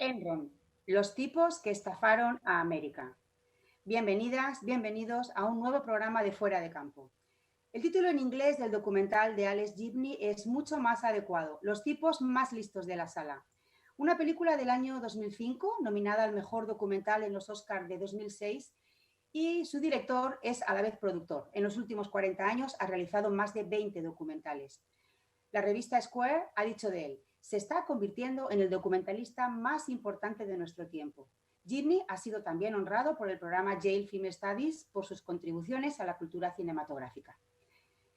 Enron, los tipos que estafaron a América. Bienvenidas, bienvenidos a un nuevo programa de Fuera de Campo. El título en inglés del documental de Alex Gibney es mucho más adecuado, Los tipos más listos de la sala. Una película del año 2005, nominada al mejor documental en los Oscars de 2006, y su director es a la vez productor. En los últimos 40 años ha realizado más de 20 documentales. La revista Square ha dicho de él: se está convirtiendo en el documentalista más importante de nuestro tiempo. Gibney ha sido también honrado por el programa Yale Film Studies por sus contribuciones a la cultura cinematográfica.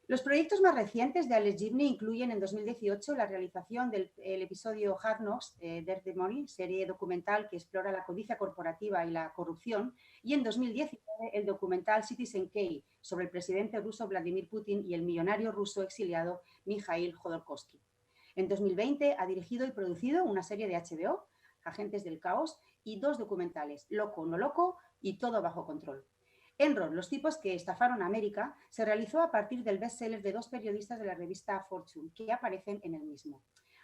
Los proyectos más recientes de Alex Gibney incluyen en 2018 la realización del episodio Hard Knocks, Dirt the Money, serie documental que explora la codicia corporativa y la corrupción, y en 2019 el documental Citizen Kane sobre el presidente ruso Vladimir Putin y el millonario ruso exiliado Mikhail Jodorkovsky. En 2020 ha dirigido y producido una serie de HBO, Agentes del Caos, y 2 documentales, Loco, no loco y Todo bajo control. Enron, los tipos que estafaron a América, se realizó a partir del bestseller de 2 periodistas de la revista Fortune, que aparecen en el mismo.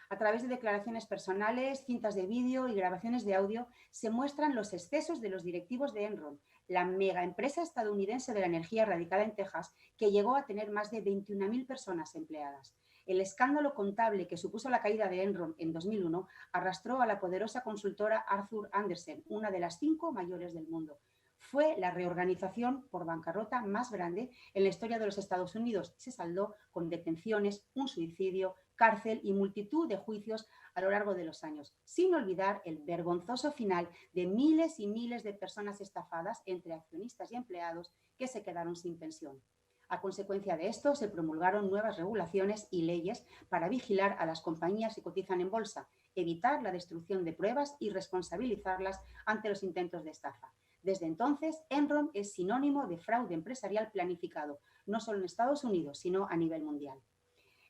A través de declaraciones personales, cintas de vídeo y grabaciones de audio, se muestran los excesos de los directivos de Enron, la mega empresa estadounidense de la energía radicada en Texas, que llegó a tener más de 21.000 personas empleadas. El escándalo contable que supuso la caída de Enron en 2001 arrastró a la poderosa consultora Arthur Andersen, una de las 5 mayores del mundo. Fue la reorganización por bancarrota más grande en la historia de los Estados Unidos. Se saldó con detenciones, un suicidio, cárcel y multitud de juicios a lo largo de los años, sin olvidar el vergonzoso final de miles y miles de personas estafadas entre accionistas y empleados que se quedaron sin pensión. A consecuencia de esto, se promulgaron nuevas regulaciones y leyes para vigilar a las compañías que cotizan en bolsa, evitar la destrucción de pruebas y responsabilizarlas ante los intentos de estafa. Desde entonces, Enron es sinónimo de fraude empresarial planificado, no solo en Estados Unidos, sino a nivel mundial.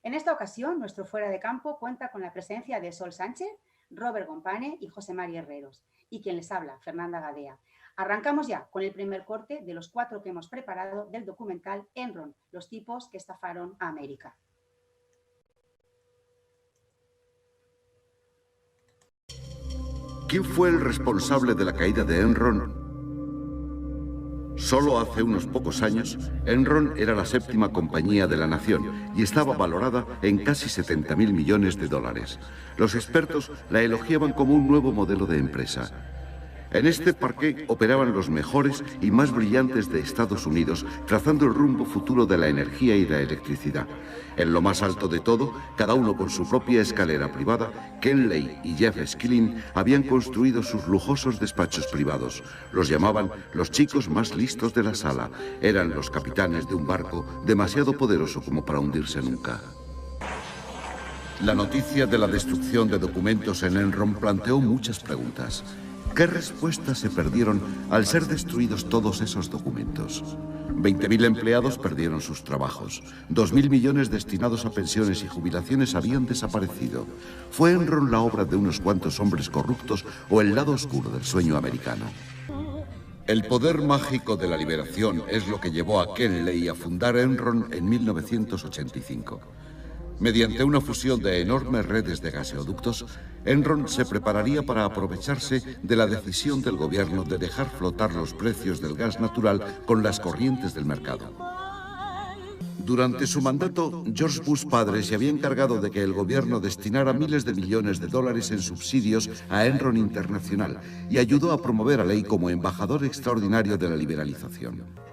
En esta ocasión, nuestro Fuera de Campo cuenta con la presencia de Sol Sánchez, Robert Gompane y José María Herreros, y quien les habla, Fernanda Gadea. Arrancamos ya con el primer corte de los 4 que hemos preparado del documental Enron, los tipos que estafaron a América. ¿Quién fue el responsable de la caída de Enron? Solo hace unos pocos años, Enron era la 7ª compañía de la nación y estaba valorada en casi 70.000 millones de dólares. Los expertos la elogiaban como un nuevo modelo de empresa. En este parque operaban los mejores y más brillantes de Estados Unidos, trazando el rumbo futuro de la energía y la electricidad. En lo más alto de todo, cada uno con su propia escalera privada, Ken Lay y Jeff Skilling habían construido sus lujosos despachos privados. Los llamaban los chicos más listos de la sala. Eran los capitanes de un barco demasiado poderoso como para hundirse nunca. La noticia de la destrucción de documentos en Enron planteó muchas preguntas. ¿Qué respuestas se perdieron al ser destruidos todos esos documentos? 20.000 empleados perdieron sus trabajos. 2.000 millones destinados a pensiones y jubilaciones habían desaparecido. ¿Fue Enron la obra de unos cuantos hombres corruptos o el lado oscuro del sueño americano? El poder mágico de la liberación es lo que llevó a Ken Lay a fundar Enron en 1985. Mediante una fusión de enormes redes de gaseoductos, Enron se prepararía para aprovecharse de la decisión del gobierno de dejar flotar los precios del gas natural con las corrientes del mercado. Durante su mandato, George Bush padre se había encargado de que el gobierno destinara miles de millones de dólares en subsidios a Enron Internacional y ayudó a promover a Lay como embajador extraordinario de la liberalización.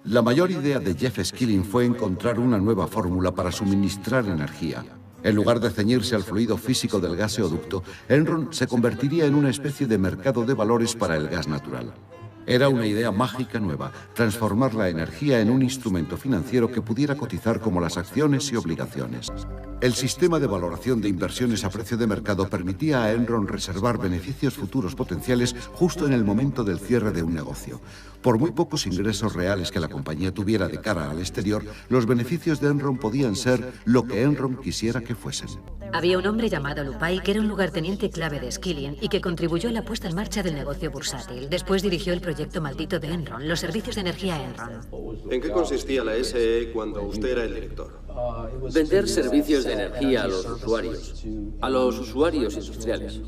La mayor idea de Jeff Skilling fue encontrar una nueva fórmula para suministrar energía. En lugar de ceñirse al fluido físico del gaseoducto, Enron se convertiría en una especie de mercado de valores para el gas natural. Era una idea mágica nueva, transformar la energía en un instrumento financiero que pudiera cotizar como las acciones y obligaciones. El sistema de valoración de inversiones a precio de mercado permitía a Enron reservar beneficios futuros potenciales justo en el momento del cierre de un negocio. Por muy pocos ingresos reales que la compañía tuviera de cara al exterior, los beneficios de Enron podían ser lo que Enron quisiera que fuesen. Había un hombre llamado Lupai que era un lugarteniente clave de Skilling y que contribuyó a la puesta en marcha del negocio bursátil. Después dirigió el proyecto maldito de Enron, los servicios de energía Enron. ¿En qué consistía la SE cuando usted era el director? Vender servicios de energía a los usuarios industriales.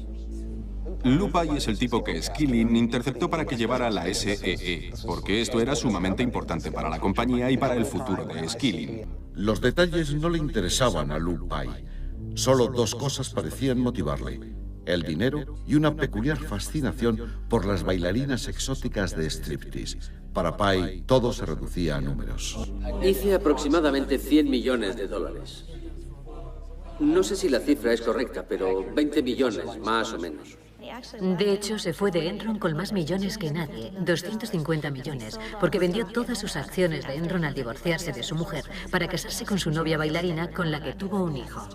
Lu Pai es el tipo que Skilling interceptó para que llevara la SEE, porque esto era sumamente importante para la compañía y para el futuro de Skilling. Los detalles no le interesaban a Lu Pai. Solo dos cosas parecían motivarle: el dinero y una peculiar fascinación por las bailarinas exóticas de striptease. Para Pai, todo se reducía a números. Hice aproximadamente 100 millones de dólares. No sé si la cifra es correcta, pero 20 millones, más o menos. De hecho, se fue de Enron con más millones que nadie, 250 millones, porque vendió todas sus acciones de Enron al divorciarse de su mujer para casarse con su novia bailarina con la que tuvo un hijo.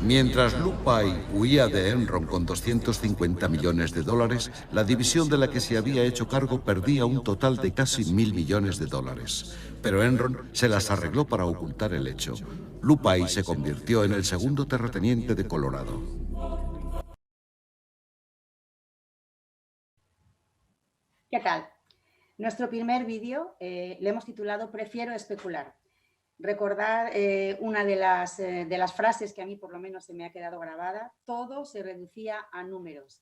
Mientras Lu Pai huía de Enron con 250 millones de dólares, la división de la que se había hecho cargo perdía un total de casi 1.000 millones de dólares. Pero Enron se las arregló para ocultar el hecho. Lu Pai se convirtió en el segundo terrateniente de Colorado. ¿Qué tal? Nuestro primer vídeo le hemos titulado Prefiero especular. Recordar una de las frases que a mí por lo menos se me ha quedado grabada: todo se reducía a números.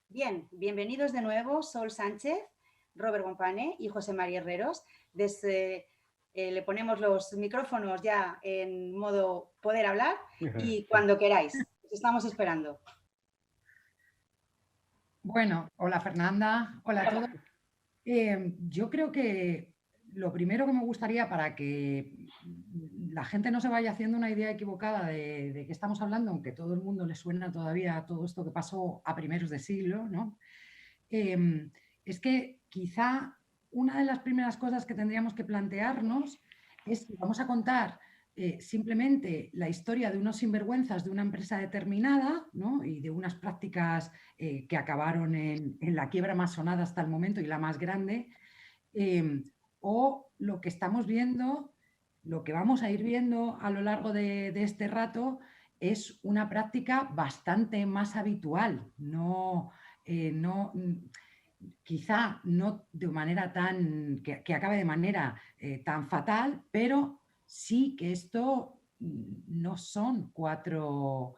Bien, bienvenidos de nuevo Sol Sánchez, Robert Bompane y José María Herreros. Le ponemos los micrófonos ya en modo poder hablar y cuando queráis, os estamos esperando. Bueno, hola Fernanda, hola a todos. Yo creo que lo primero que me gustaría, para que la gente no se vaya haciendo una idea equivocada de qué estamos hablando, aunque todo el mundo le suena todavía todo esto que pasó a primeros de siglo, ¿no? Es que quizá una de las primeras cosas que tendríamos que plantearnos es si vamos a contar simplemente la historia de unos sinvergüenzas de una empresa determinada, ¿no? Y de unas prácticas que acabaron en la quiebra más sonada hasta el momento y la más grande, o lo que estamos viendo, lo que vamos a ir viendo a lo largo de este rato, es una práctica bastante más habitual. Quizá no de manera tan que acabe de manera tan fatal, pero sí que esto no son cuatro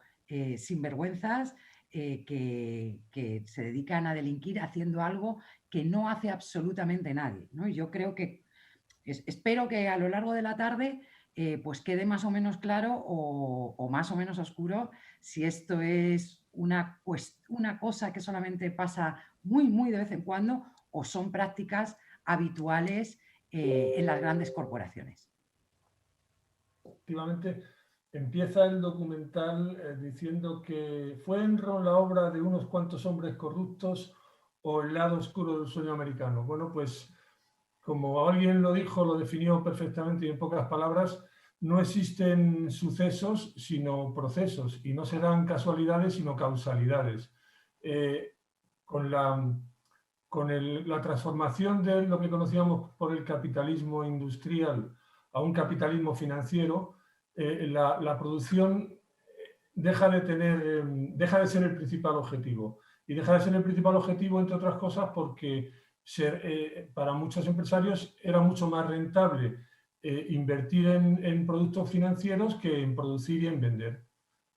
sinvergüenzas que se dedican a delinquir haciendo algo que no hace absolutamente nadie, ¿no? Yo creo que espero que a lo largo de la tarde pues quede más o menos claro o más o menos oscuro si esto es una cosa que solamente pasa muy de vez en cuando o son prácticas habituales en las grandes corporaciones. Efectivamente, empieza el documental diciendo que fue Enron la obra de unos cuantos hombres corruptos o el lado oscuro del sueño americano. Bueno, pues como alguien lo dijo, lo definió perfectamente y en pocas palabras: no existen sucesos sino procesos, y no serán casualidades sino causalidades. Con la transformación de lo que conocíamos por el capitalismo industrial a un capitalismo financiero, la producción deja de ser el principal objetivo. Y deja de ser el principal objetivo, entre otras cosas, porque para muchos empresarios era mucho más rentable invertir en productos financieros que en producir y en vender.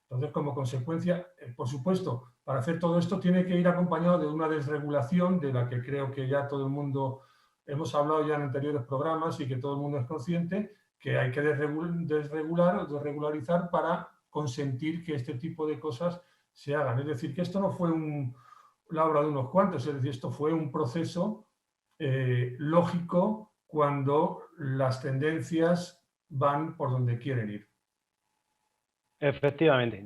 Entonces, como consecuencia, por supuesto, para hacer todo esto tiene que ir acompañado de una desregulación de la que creo que ya todo el mundo hemos hablado ya en anteriores programas y que todo el mundo es consciente, que hay que desregular o desregularizar para consentir que este tipo de cosas se hagan. Es decir, que esto no fue la obra de unos cuantos, es decir, esto fue un proceso lógico cuando las tendencias van por donde quieren ir. Efectivamente,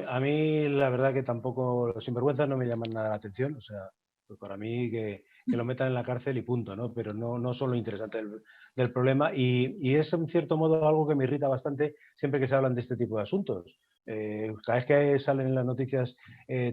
a mí la verdad que tampoco los sinvergüenzas no me llaman nada la atención, o sea, pues para mí que lo metan en la cárcel y punto, ¿no? Pero no son lo interesante del problema y es en cierto modo algo que me irrita bastante siempre que se hablan de este tipo de asuntos. Cada vez que salen en las noticias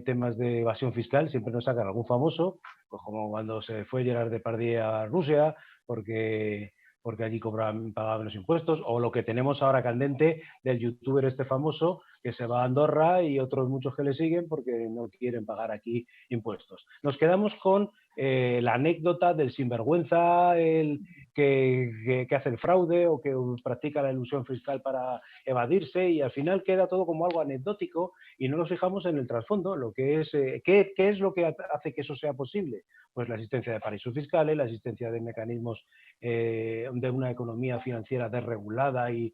temas de evasión fiscal siempre nos sacan algún famoso, pues como cuando se fue Gerard Depardieu a Rusia porque allí pagaban los impuestos, o lo que tenemos ahora candente del youtuber este famoso que se va a Andorra y otros muchos que le siguen porque no quieren pagar aquí impuestos. Nos quedamos con la anécdota del sinvergüenza, el que hace el fraude o que practica la ilusión fiscal para evadirse, y al final queda todo como algo anecdótico y no nos fijamos en el trasfondo, lo que es, ¿qué es lo que hace que eso sea posible? Pues la existencia de paraísos fiscales, la existencia de mecanismos de una economía financiera desregulada y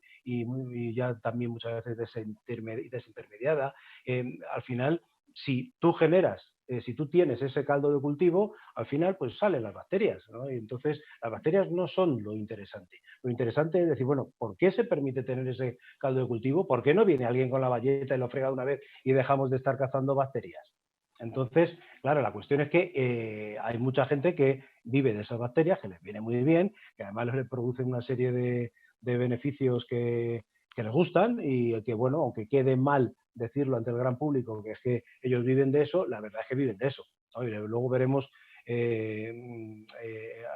ya también muchas veces desintermediada. Al final, si tú generas, si tú tienes ese caldo de cultivo, al final pues salen las bacterias, ¿no? Y entonces las bacterias no son lo interesante. Lo interesante es decir, bueno, ¿por qué se permite tener ese caldo de cultivo? ¿Por qué no viene alguien con la bayeta y lo frega una vez y dejamos de estar cazando bacterias? Entonces, claro, la cuestión es que hay mucha gente que vive de esas bacterias, que les viene muy bien, que además les producen una serie de beneficios que les gustan y que, bueno, aunque quede mal decirlo ante el gran público, que es que ellos viven de eso, la verdad es que viven de eso, ¿no? Y luego veremos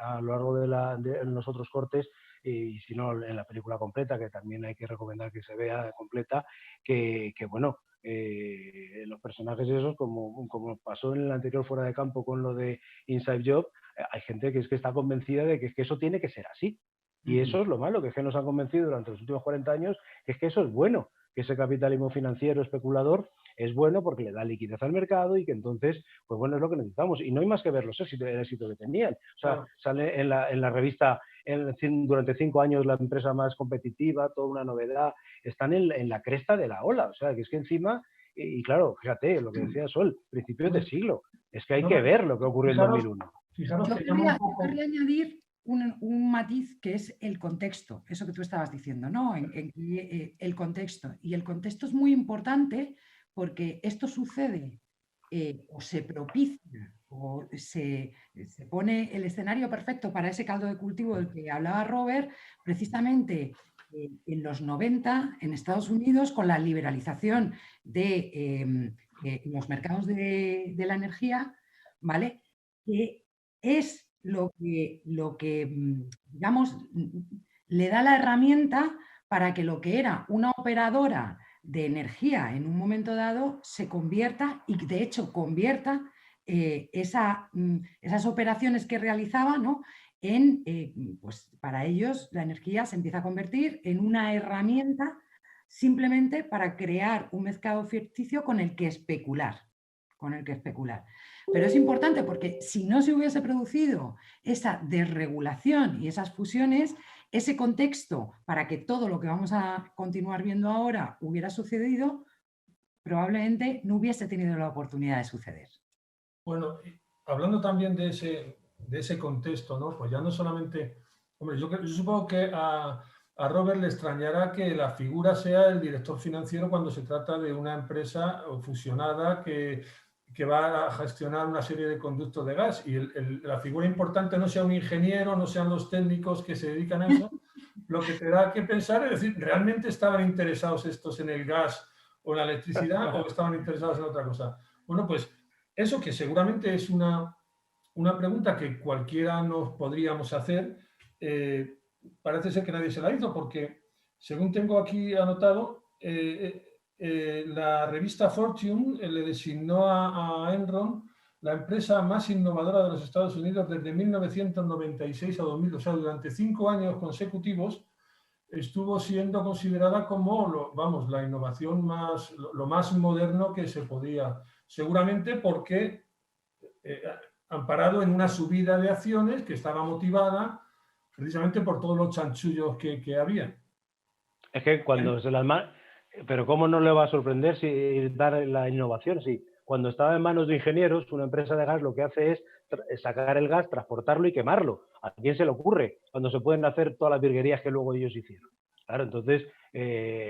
a lo largo de los otros cortes, y si no en la película completa, que también hay que recomendar que se vea completa, que bueno, los personajes esos, como pasó en el anterior Fuera de Campo con lo de Inside Job, hay gente que es que está convencida de que eso tiene que ser así. Y eso es lo malo, que es que nos han convencido durante los últimos 40 años, que es que eso es bueno, que ese capitalismo financiero especulador es bueno porque le da liquidez al mercado y que entonces, pues bueno, es lo que necesitamos. Y no hay más que ver el éxito que tenían. O sea, sale en la revista durante 5 años la empresa más competitiva, toda una novedad, están en la cresta de la ola. O sea, que es que encima, y claro, fíjate, lo que decía Sol, principios de siglo, es que hay que ver lo que ocurrió en 2001. Fijaros Yo que querría añadir un matiz que es el contexto, eso que tú estabas diciendo, ¿no? El contexto. Y el contexto es muy importante porque esto sucede o se propicia o se pone el escenario perfecto para ese caldo de cultivo del que hablaba Robert, precisamente en los 90 en Estados Unidos, con la liberalización de los mercados de la energía, ¿vale? Que es lo que, digamos, le da la herramienta para que lo que era una operadora de energía en un momento dado se convierta, y de hecho convierta esas operaciones que realizaba, ¿no? Pues para ellos la energía se empieza a convertir en una herramienta simplemente para crear un mercado ficticio con el que especular. Pero es importante porque si no se hubiese producido esa desregulación y esas fusiones, ese contexto para que todo lo que vamos a continuar viendo ahora hubiera sucedido, probablemente no hubiese tenido la oportunidad de suceder. Bueno, hablando también de ese contexto, ¿no? Pues ya no solamente... Hombre, yo supongo que a Robert le extrañará que la figura sea el director financiero cuando se trata de una empresa fusionada que va a gestionar una serie de conductos de gas, y la figura importante no sea un ingeniero, no sean los técnicos que se dedican a eso. Lo que te da que pensar es decir, ¿realmente estaban interesados estos en el gas o en la electricidad o estaban interesados en otra cosa? Bueno, pues eso, que seguramente es una pregunta que cualquiera nos podríamos hacer, parece ser que nadie se la hizo, porque según tengo aquí anotado, la revista Fortune le designó a Enron la empresa más innovadora de los Estados Unidos desde 1996 a 2000. O sea, durante 5 años consecutivos estuvo siendo considerada como la innovación lo más moderno que se podía. Seguramente porque amparado en una subida de acciones que estaba motivada precisamente por todos los chanchullos que había. Es que cuando se las... Pero ¿cómo no le va a sorprender si dar la innovación? Sí, cuando estaba en manos de ingenieros, una empresa de gas lo que hace es sacar el gas, transportarlo y quemarlo. ¿A quién se le ocurre? Cuando se pueden hacer todas las virguerías que luego ellos hicieron. Claro, entonces,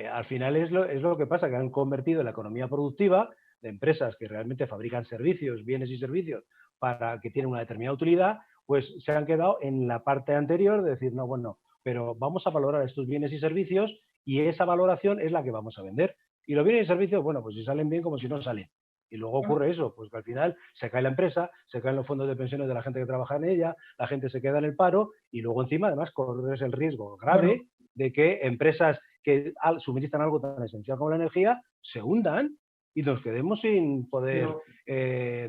al final es lo que pasa, que han convertido la economía productiva de empresas que realmente fabrican servicios, bienes y servicios para que tienen una determinada utilidad, pues se han quedado en la parte anterior de decir, no, bueno, pero vamos a valorar estos bienes y servicios y esa valoración es la que vamos a vender. Y los bienes y servicios, bueno, pues si salen bien como si no salen. Y luego ocurre eso, pues que al final se cae la empresa, se caen los fondos de pensiones de la gente que trabaja en ella, la gente se queda en el paro y luego encima además corres el riesgo grave de que empresas que suministran algo tan esencial como la energía se hundan y nos quedemos sin poder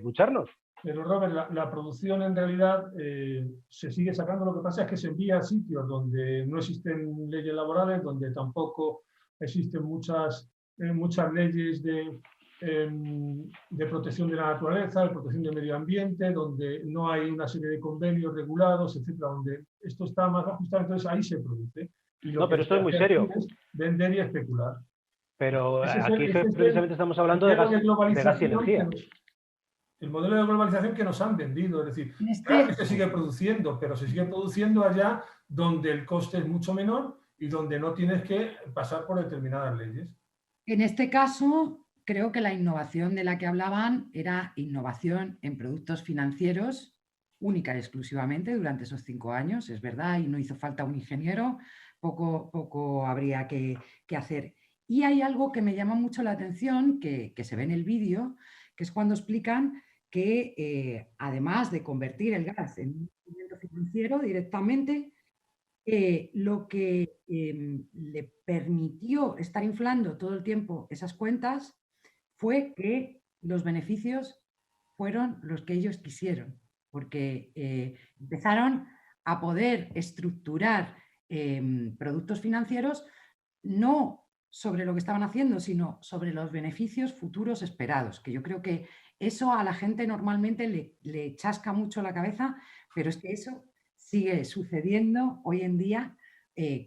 ducharnos. Pero Robert, la producción en realidad se sigue sacando. Lo que pasa es que se envía a sitios donde no existen leyes laborales, donde tampoco existen muchas leyes de protección de la naturaleza, de protección del medio ambiente, donde no hay una serie de convenios regulados, etcétera, donde esto está más ajustado, entonces ahí se produce. Y lo pero esto es muy serio. Es vender y especular. Pero aquí precisamente estamos hablando de gas y energía. El modelo de globalización que nos han vendido, es decir, claro que se sigue produciendo, pero se sigue produciendo allá donde el coste es mucho menor y donde no tienes que pasar por determinadas leyes. En este caso, creo que la innovación de la que hablaban era innovación en productos financieros, única y exclusivamente durante esos 5 años, es verdad, y no hizo falta un ingeniero, poco habría que hacer. Y hay algo que me llama mucho la atención, que se ve en el vídeo, que es cuando explican que además de convertir el gas en un instrumento financiero directamente, lo que le permitió estar inflando todo el tiempo esas cuentas fue que los beneficios fueron los que ellos quisieron, porque empezaron a poder estructurar productos financieros no sobre lo que estaban haciendo, sino sobre los beneficios futuros esperados, que yo creo que eso a la gente normalmente le chasca mucho la cabeza, pero es que eso sigue sucediendo hoy en día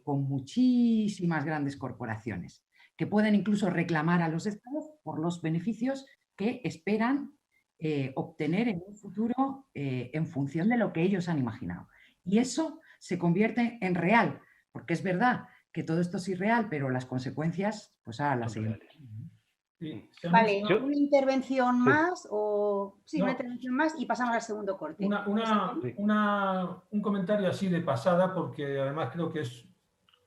con muchísimas grandes corporaciones, que pueden incluso reclamar a los estados por los beneficios que esperan obtener en un futuro en función de lo que ellos han imaginado. Y eso se convierte en real, porque es verdad que todo esto es irreal, pero las consecuencias, pues ahora las seguimos. Sí. Vale, una intervención más una intervención más y pasamos al segundo corte. Un comentario así de pasada, porque además creo que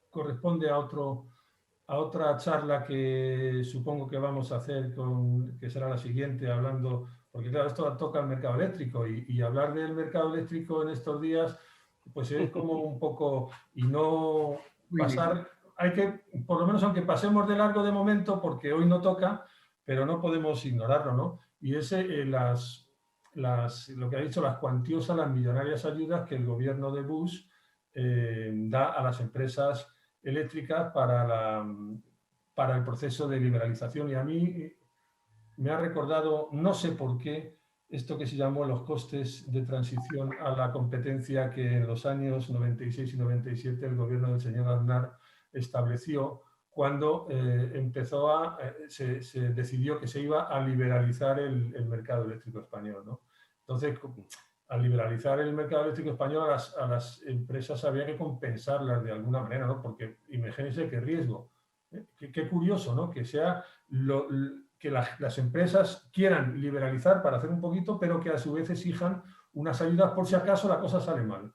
corresponde a otra charla que supongo que vamos a hacer, que será la siguiente, hablando, porque claro, esto toca el mercado eléctrico y hablar del mercado eléctrico en estos días, pues es como un poco, y no pasar, hay que, por lo menos aunque pasemos de largo de momento, porque hoy no toca, pero no podemos ignorarlo, ¿no? Y ese, lo que ha dicho, las cuantiosas, las millonarias ayudas que el gobierno de Bush da a las empresas eléctricas para el proceso de liberalización. Y a mí me ha recordado, no sé por qué, esto que se llamó los costes de transición a la competencia que en los años 96 y 97 el gobierno del señor Aznar estableció cuando se decidió que se iba a liberalizar el mercado eléctrico español, ¿no? Entonces, al liberalizar el mercado eléctrico español, a las empresas había que compensarlas de alguna manera, ¿no? Porque imagínense qué riesgo. Qué curioso, ¿no? Que sea que las empresas quieran liberalizar para hacer un poquito, pero que a su vez exijan unas ayudas por si acaso la cosa sale mal.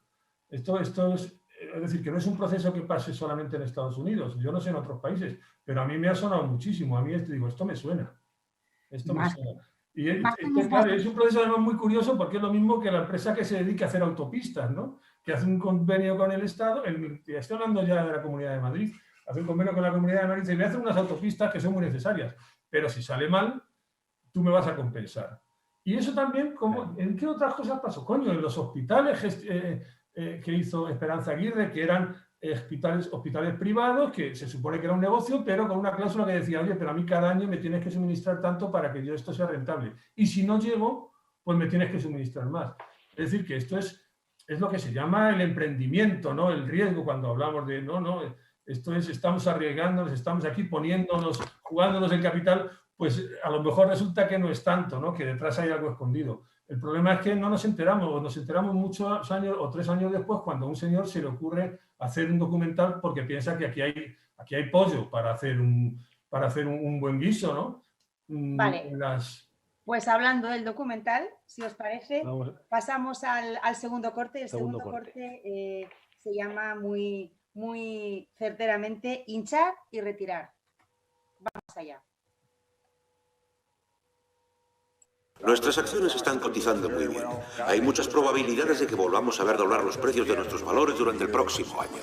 Esto es decir, que no es un proceso que pase solamente en Estados Unidos, yo no sé en otros países, pero a mí me ha sonado muchísimo. A mí esto me suena. Esto me suena. Y claro, es un proceso además muy curioso porque es lo mismo que la empresa que se dedica a hacer autopistas, ¿no? Que hace un convenio con el Estado, estoy hablando ya de la Comunidad de Madrid, hace un convenio con la Comunidad de Madrid y dice, me hacen unas autopistas que son muy necesarias, pero si sale mal, tú me vas a compensar. Y eso también, ¿en qué otras cosas pasó? Coño, en los hospitales que hizo Esperanza Aguirre, que eran hospitales privados, que se supone que era un negocio, pero con una cláusula que decía, oye, pero a mí cada año me tienes que suministrar tanto para que esto sea rentable. Y si no llego, pues me tienes que suministrar más. Es decir, que esto es lo que se llama el emprendimiento, ¿no? El riesgo, cuando hablamos de, estamos arriesgándonos, estamos aquí jugándonos el capital, pues a lo mejor resulta que no es tanto, ¿no? Que detrás hay algo escondido. El problema es que no nos enteramos muchos años o 3 años después, cuando a un señor se le ocurre hacer un documental porque piensa que aquí hay pollo para hacer un buen guiso, ¿no? Vale. Pues hablando del documental, si os parece, pasamos al segundo corte. El segundo corte se llama muy certeramente hinchar y retirar. Vamos allá. Nuestras acciones están cotizando muy bien. Hay muchas probabilidades de que volvamos a ver doblar los precios de nuestros valores durante el próximo año.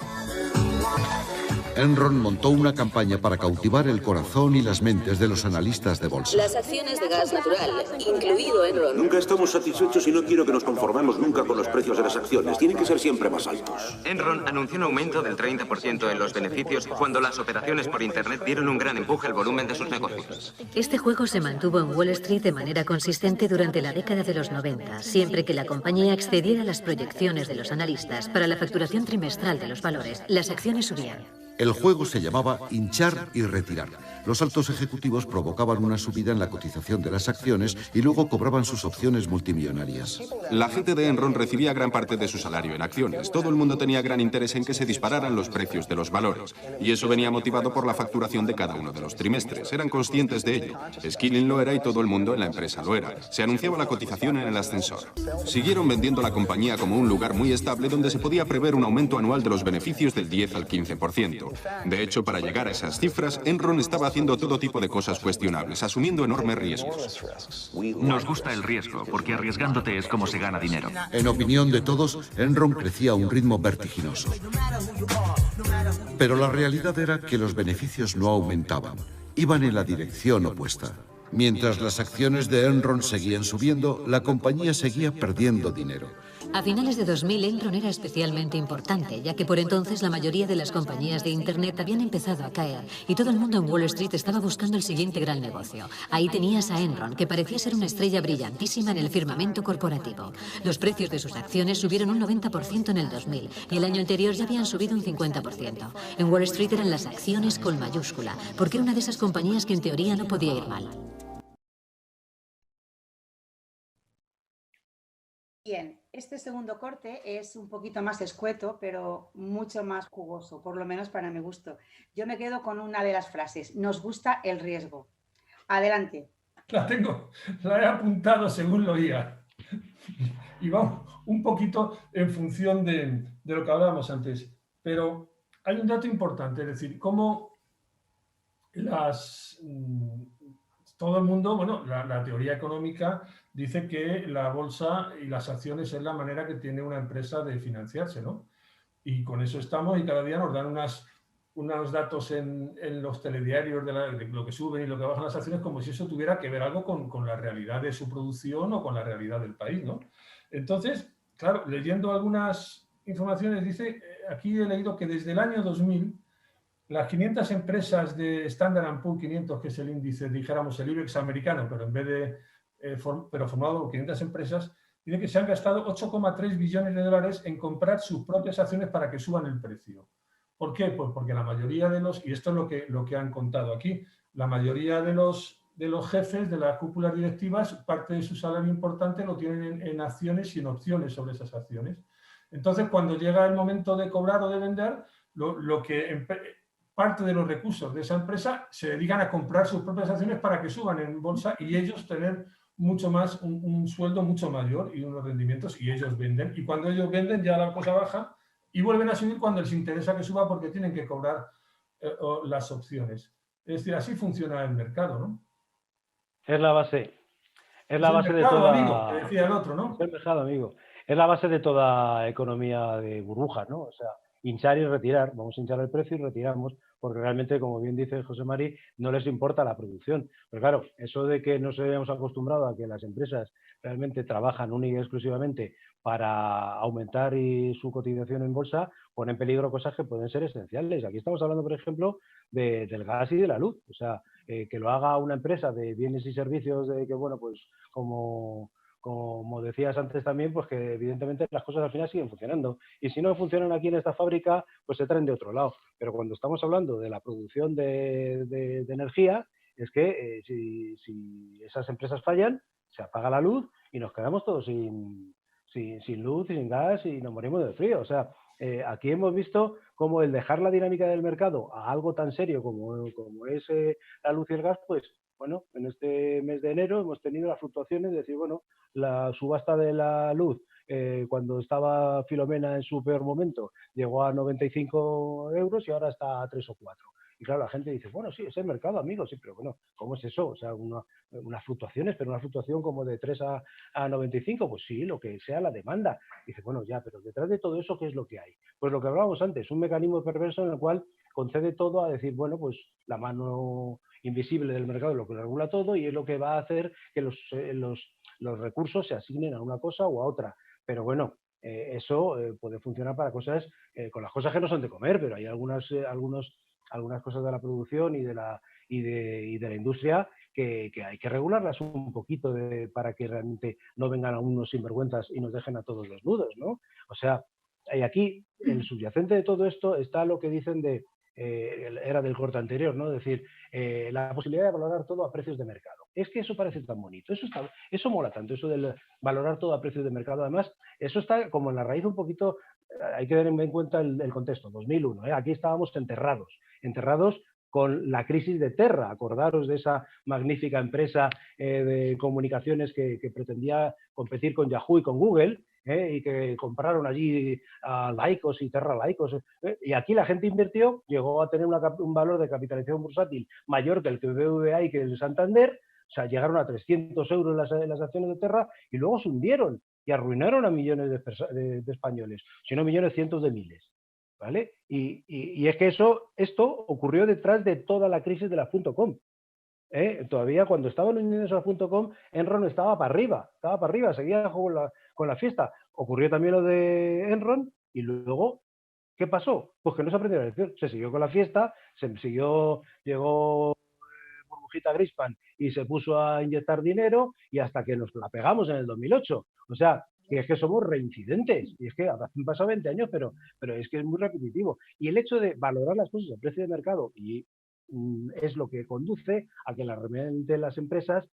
Enron montó una campaña para cautivar el corazón y las mentes de los analistas de bolsa. Las acciones de gas natural, incluido Enron. Nunca estamos satisfechos y no quiero que nos conformemos nunca con los precios de las acciones. Tienen que ser siempre más altos. Enron anunció un aumento del 30% en los beneficios cuando las operaciones por Internet dieron un gran empuje al volumen de sus negocios. Este juego se mantuvo en Wall Street de manera consistente durante la década de los 90, siempre que la compañía excediera las proyecciones de los analistas para la facturación trimestral de los valores. Las acciones subían. El juego se llamaba hinchar y retirar. Los altos ejecutivos provocaban una subida en la cotización de las acciones y luego cobraban sus opciones multimillonarias. La gente de Enron recibía gran parte de su salario en acciones. Todo el mundo tenía gran interés en que se dispararan los precios de los valores. Y eso venía motivado por la facturación de cada uno de los trimestres. Eran conscientes de ello. Skilling lo era y todo el mundo en la empresa lo era. Se anunciaba la cotización en el ascensor. Siguieron vendiendo la compañía como un lugar muy estable donde se podía prever un aumento anual de los beneficios del 10 al 15%. De hecho, para llegar a esas cifras, Enron estaba haciendo todo tipo de cosas cuestionables, asumiendo enormes riesgos. Nos gusta el riesgo, porque arriesgándote es como se gana dinero. En opinión de todos, Enron crecía a un ritmo vertiginoso. Pero la realidad era que los beneficios no aumentaban, iban en la dirección opuesta. Mientras las acciones de Enron seguían subiendo, la compañía seguía perdiendo dinero. A finales de 2000, Enron era especialmente importante, ya que por entonces la mayoría de las compañías de Internet habían empezado a caer y todo el mundo en Wall Street estaba buscando el siguiente gran negocio. Ahí tenías a Enron, que parecía ser una estrella brillantísima en el firmamento corporativo. Los precios de sus acciones subieron un 90% en el 2000 y el año anterior ya habían subido un 50%. En Wall Street eran las acciones con mayúscula, porque era una de esas compañías que en teoría no podía ir mal. Bien, este segundo corte es un poquito más escueto, pero mucho más jugoso, por lo menos para mi gusto. Yo me quedo con una de las frases, nos gusta el riesgo. Adelante. La he apuntado según lo oía. Y vamos, un poquito en función de lo que hablábamos antes. Pero hay un dato importante, es decir, cómo todo el mundo, bueno, la teoría económica dice que la bolsa y las acciones es la manera que tiene una empresa de financiarse, ¿no? Y con eso estamos y cada día nos dan unos datos en los telediarios de lo que suben y lo que bajan las acciones como si eso tuviera que ver algo con la realidad de su producción o con la realidad del país, ¿no? Entonces, claro, leyendo algunas informaciones, dice, aquí he leído que desde el año 2000 las 500 empresas de Standard & Poor's 500, que es el índice, dijéramos, el IBEX americano, pero en vez de pero formado por 500 empresas, dice que se han gastado 8,3 billones de dólares en comprar sus propias acciones para que suban el precio. ¿Por qué? Pues porque la mayoría de los, y esto es lo que han contado aquí, la mayoría de los jefes de las cúpulas directivas, parte de su salario importante lo tienen en acciones y en opciones sobre esas acciones. Entonces, cuando llega el momento de cobrar o de vender, parte de los recursos de esa empresa se dedican a comprar sus propias acciones para que suban en bolsa y ellos tener mucho más, un sueldo mucho mayor y unos rendimientos, y ellos venden. Y cuando ellos venden ya la cosa baja y vuelven a subir cuando les interesa que suba porque tienen que cobrar las opciones. Es decir, así funciona el mercado, ¿no? Es la base. Es la base de toda... Amigo, que decía el otro, ¿no? Es el mercado, amigo. Es la base de toda economía de burbujas, ¿no? O sea, hinchar y retirar. Vamos a hinchar el precio y retiramos, porque realmente, como bien dice José Mari, no les importa la producción. Pero claro, eso de que nos hayamos acostumbrado a que las empresas realmente trabajan única y exclusivamente para aumentar su cotización en bolsa, pone en peligro cosas que pueden ser esenciales. Aquí estamos hablando, por ejemplo, del gas y de la luz. O sea, que lo haga una empresa de bienes y servicios, de que, bueno, pues como decías antes también, pues que evidentemente las cosas al final siguen funcionando. Y si no funcionan aquí en esta fábrica, pues se traen de otro lado. Pero cuando estamos hablando de la producción de energía, es que si esas empresas fallan, se apaga la luz y nos quedamos todos sin luz y sin gas y nos morimos de frío. O sea, aquí hemos visto cómo el dejar la dinámica del mercado a algo tan serio como es la luz y el gas, pues bueno, en este mes de enero hemos tenido las fluctuaciones de decir, bueno, la subasta de la luz, cuando estaba Filomena en su peor momento, llegó a 95 euros y ahora está a 3 o 4. Y claro, la gente dice, bueno, sí, es el mercado, amigo, sí, pero bueno, ¿cómo es eso? O sea, unas fluctuaciones, pero una fluctuación como de 3 a 95, pues sí, lo que sea la demanda. Dice, bueno, ya, pero detrás de todo eso, ¿qué es lo que hay? Pues lo que hablábamos antes, un mecanismo perverso en el cual concede todo a decir, bueno, pues la mano invisible del mercado es lo que lo regula todo y es lo que va a hacer que los recursos se asignen a una cosa o a otra. Pero bueno, eso puede funcionar para cosas, con las cosas que no son de comer, pero hay algunas cosas de la producción y de la industria que hay que regularlas un poquito para que realmente no vengan a unos sinvergüenzas y nos dejen a todos desnudos, ¿no? O sea, aquí el subyacente de todo esto está lo que dicen era del corte anterior, ¿no? Es decir, la posibilidad de valorar todo a precios de mercado. Es que eso parece tan bonito, eso mola tanto, eso de valorar todo a precios de mercado. Además, eso está como en la raíz un poquito, hay que tener en cuenta el contexto, 2001, aquí estábamos enterrados con la crisis de Terra. Acordaros de esa magnífica empresa de comunicaciones que pretendía competir con Yahoo y con Google, y que compraron allí a Lycos y Terra Lycos. Y aquí la gente invirtió, llegó a tener un valor de capitalización bursátil mayor que el BBVA y que el Santander. O sea, llegaron a 300 euros las acciones de Terra y luego se hundieron y arruinaron a millones de españoles, si no millones, cientos de miles. ¿Vale? Y es que esto ocurrió detrás de toda la crisis de la .com. Todavía cuando estaban unidos a la .com, Enron estaba para arriba, seguía con la fiesta. Ocurrió también lo de Enron y luego, ¿qué pasó? Pues que no se aprendió la lección, se siguió con la fiesta, llegó Burbujita Grispan y se puso a inyectar dinero y hasta que nos la pegamos en el 2008. O sea, que es que somos reincidentes, y es que han pasado 20 años, pero es que es muy repetitivo. Y el hecho de valorar las cosas a precio de mercado es lo que conduce a que realmente las empresas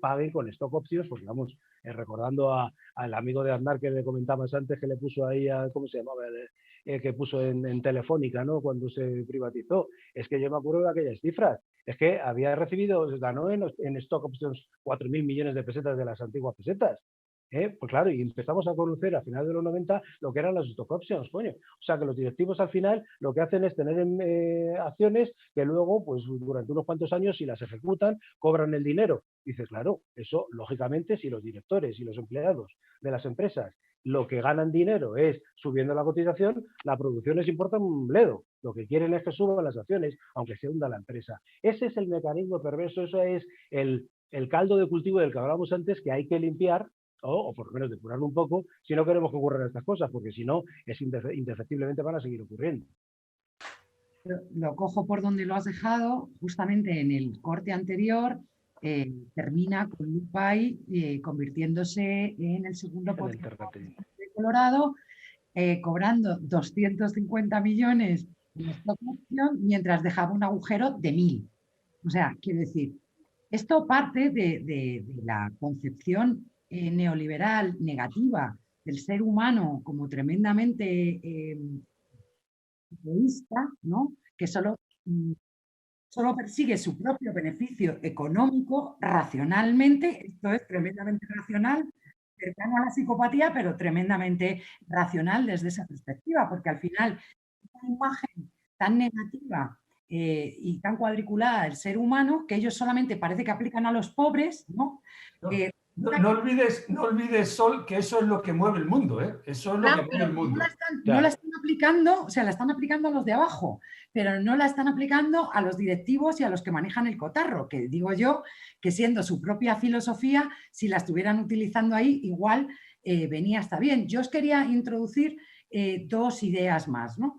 paguen con stock options, porque vamos, recordando al amigo de Aznar que le comentabas antes, que le puso ahí, ¿cómo se llamaba? Que puso en Telefónica, ¿no? Cuando se privatizó. Es que yo me acuerdo de aquellas cifras. Es que había ganó en stock options 4.000 millones de pesetas de las antiguas pesetas. Pues claro, y empezamos a conocer a finales de los 90 lo que eran las stock options, coño. O sea, que los directivos al final lo que hacen es tener acciones que luego, pues durante unos cuantos años, si las ejecutan, cobran el dinero. Dices, claro, eso, lógicamente, si los directores y los empleados de las empresas lo que ganan dinero es subiendo la cotización, la producción les importa un bledo. Lo que quieren es que suban las acciones, aunque se hunda la empresa. Ese es el mecanismo perverso, eso es el caldo de cultivo del que hablábamos antes, que hay que limpiar, o por lo menos depurarlo un poco, si no queremos que ocurran estas cosas, porque si no, indefectiblemente van a seguir ocurriendo. Lo cojo por donde lo has dejado, justamente en el corte anterior, termina con Lupai convirtiéndose en el segundo potencial de Colorado, cobrando 250 millones en stock option, mientras dejaba un agujero de 1.000. O sea, quiero decir, esto parte de la concepción neoliberal negativa del ser humano como tremendamente egoísta, ¿no? Que solo persigue su propio beneficio económico racionalmente. Esto es tremendamente racional, cercano a la psicopatía, pero tremendamente racional desde esa perspectiva, porque al final una imagen tan negativa y tan cuadriculada del ser humano que ellos solamente parece que aplican a los pobres, ¿no? No olvides, Sol, que eso es lo que mueve el mundo, ¿eh? Eso es lo que mueve el mundo. No la están aplicando, o sea, la están aplicando a los de abajo, pero no la están aplicando a los directivos y a los que manejan el cotarro, que digo yo que siendo su propia filosofía, si la estuvieran utilizando ahí, igual venía hasta bien. Yo os quería introducir dos ideas más, ¿no?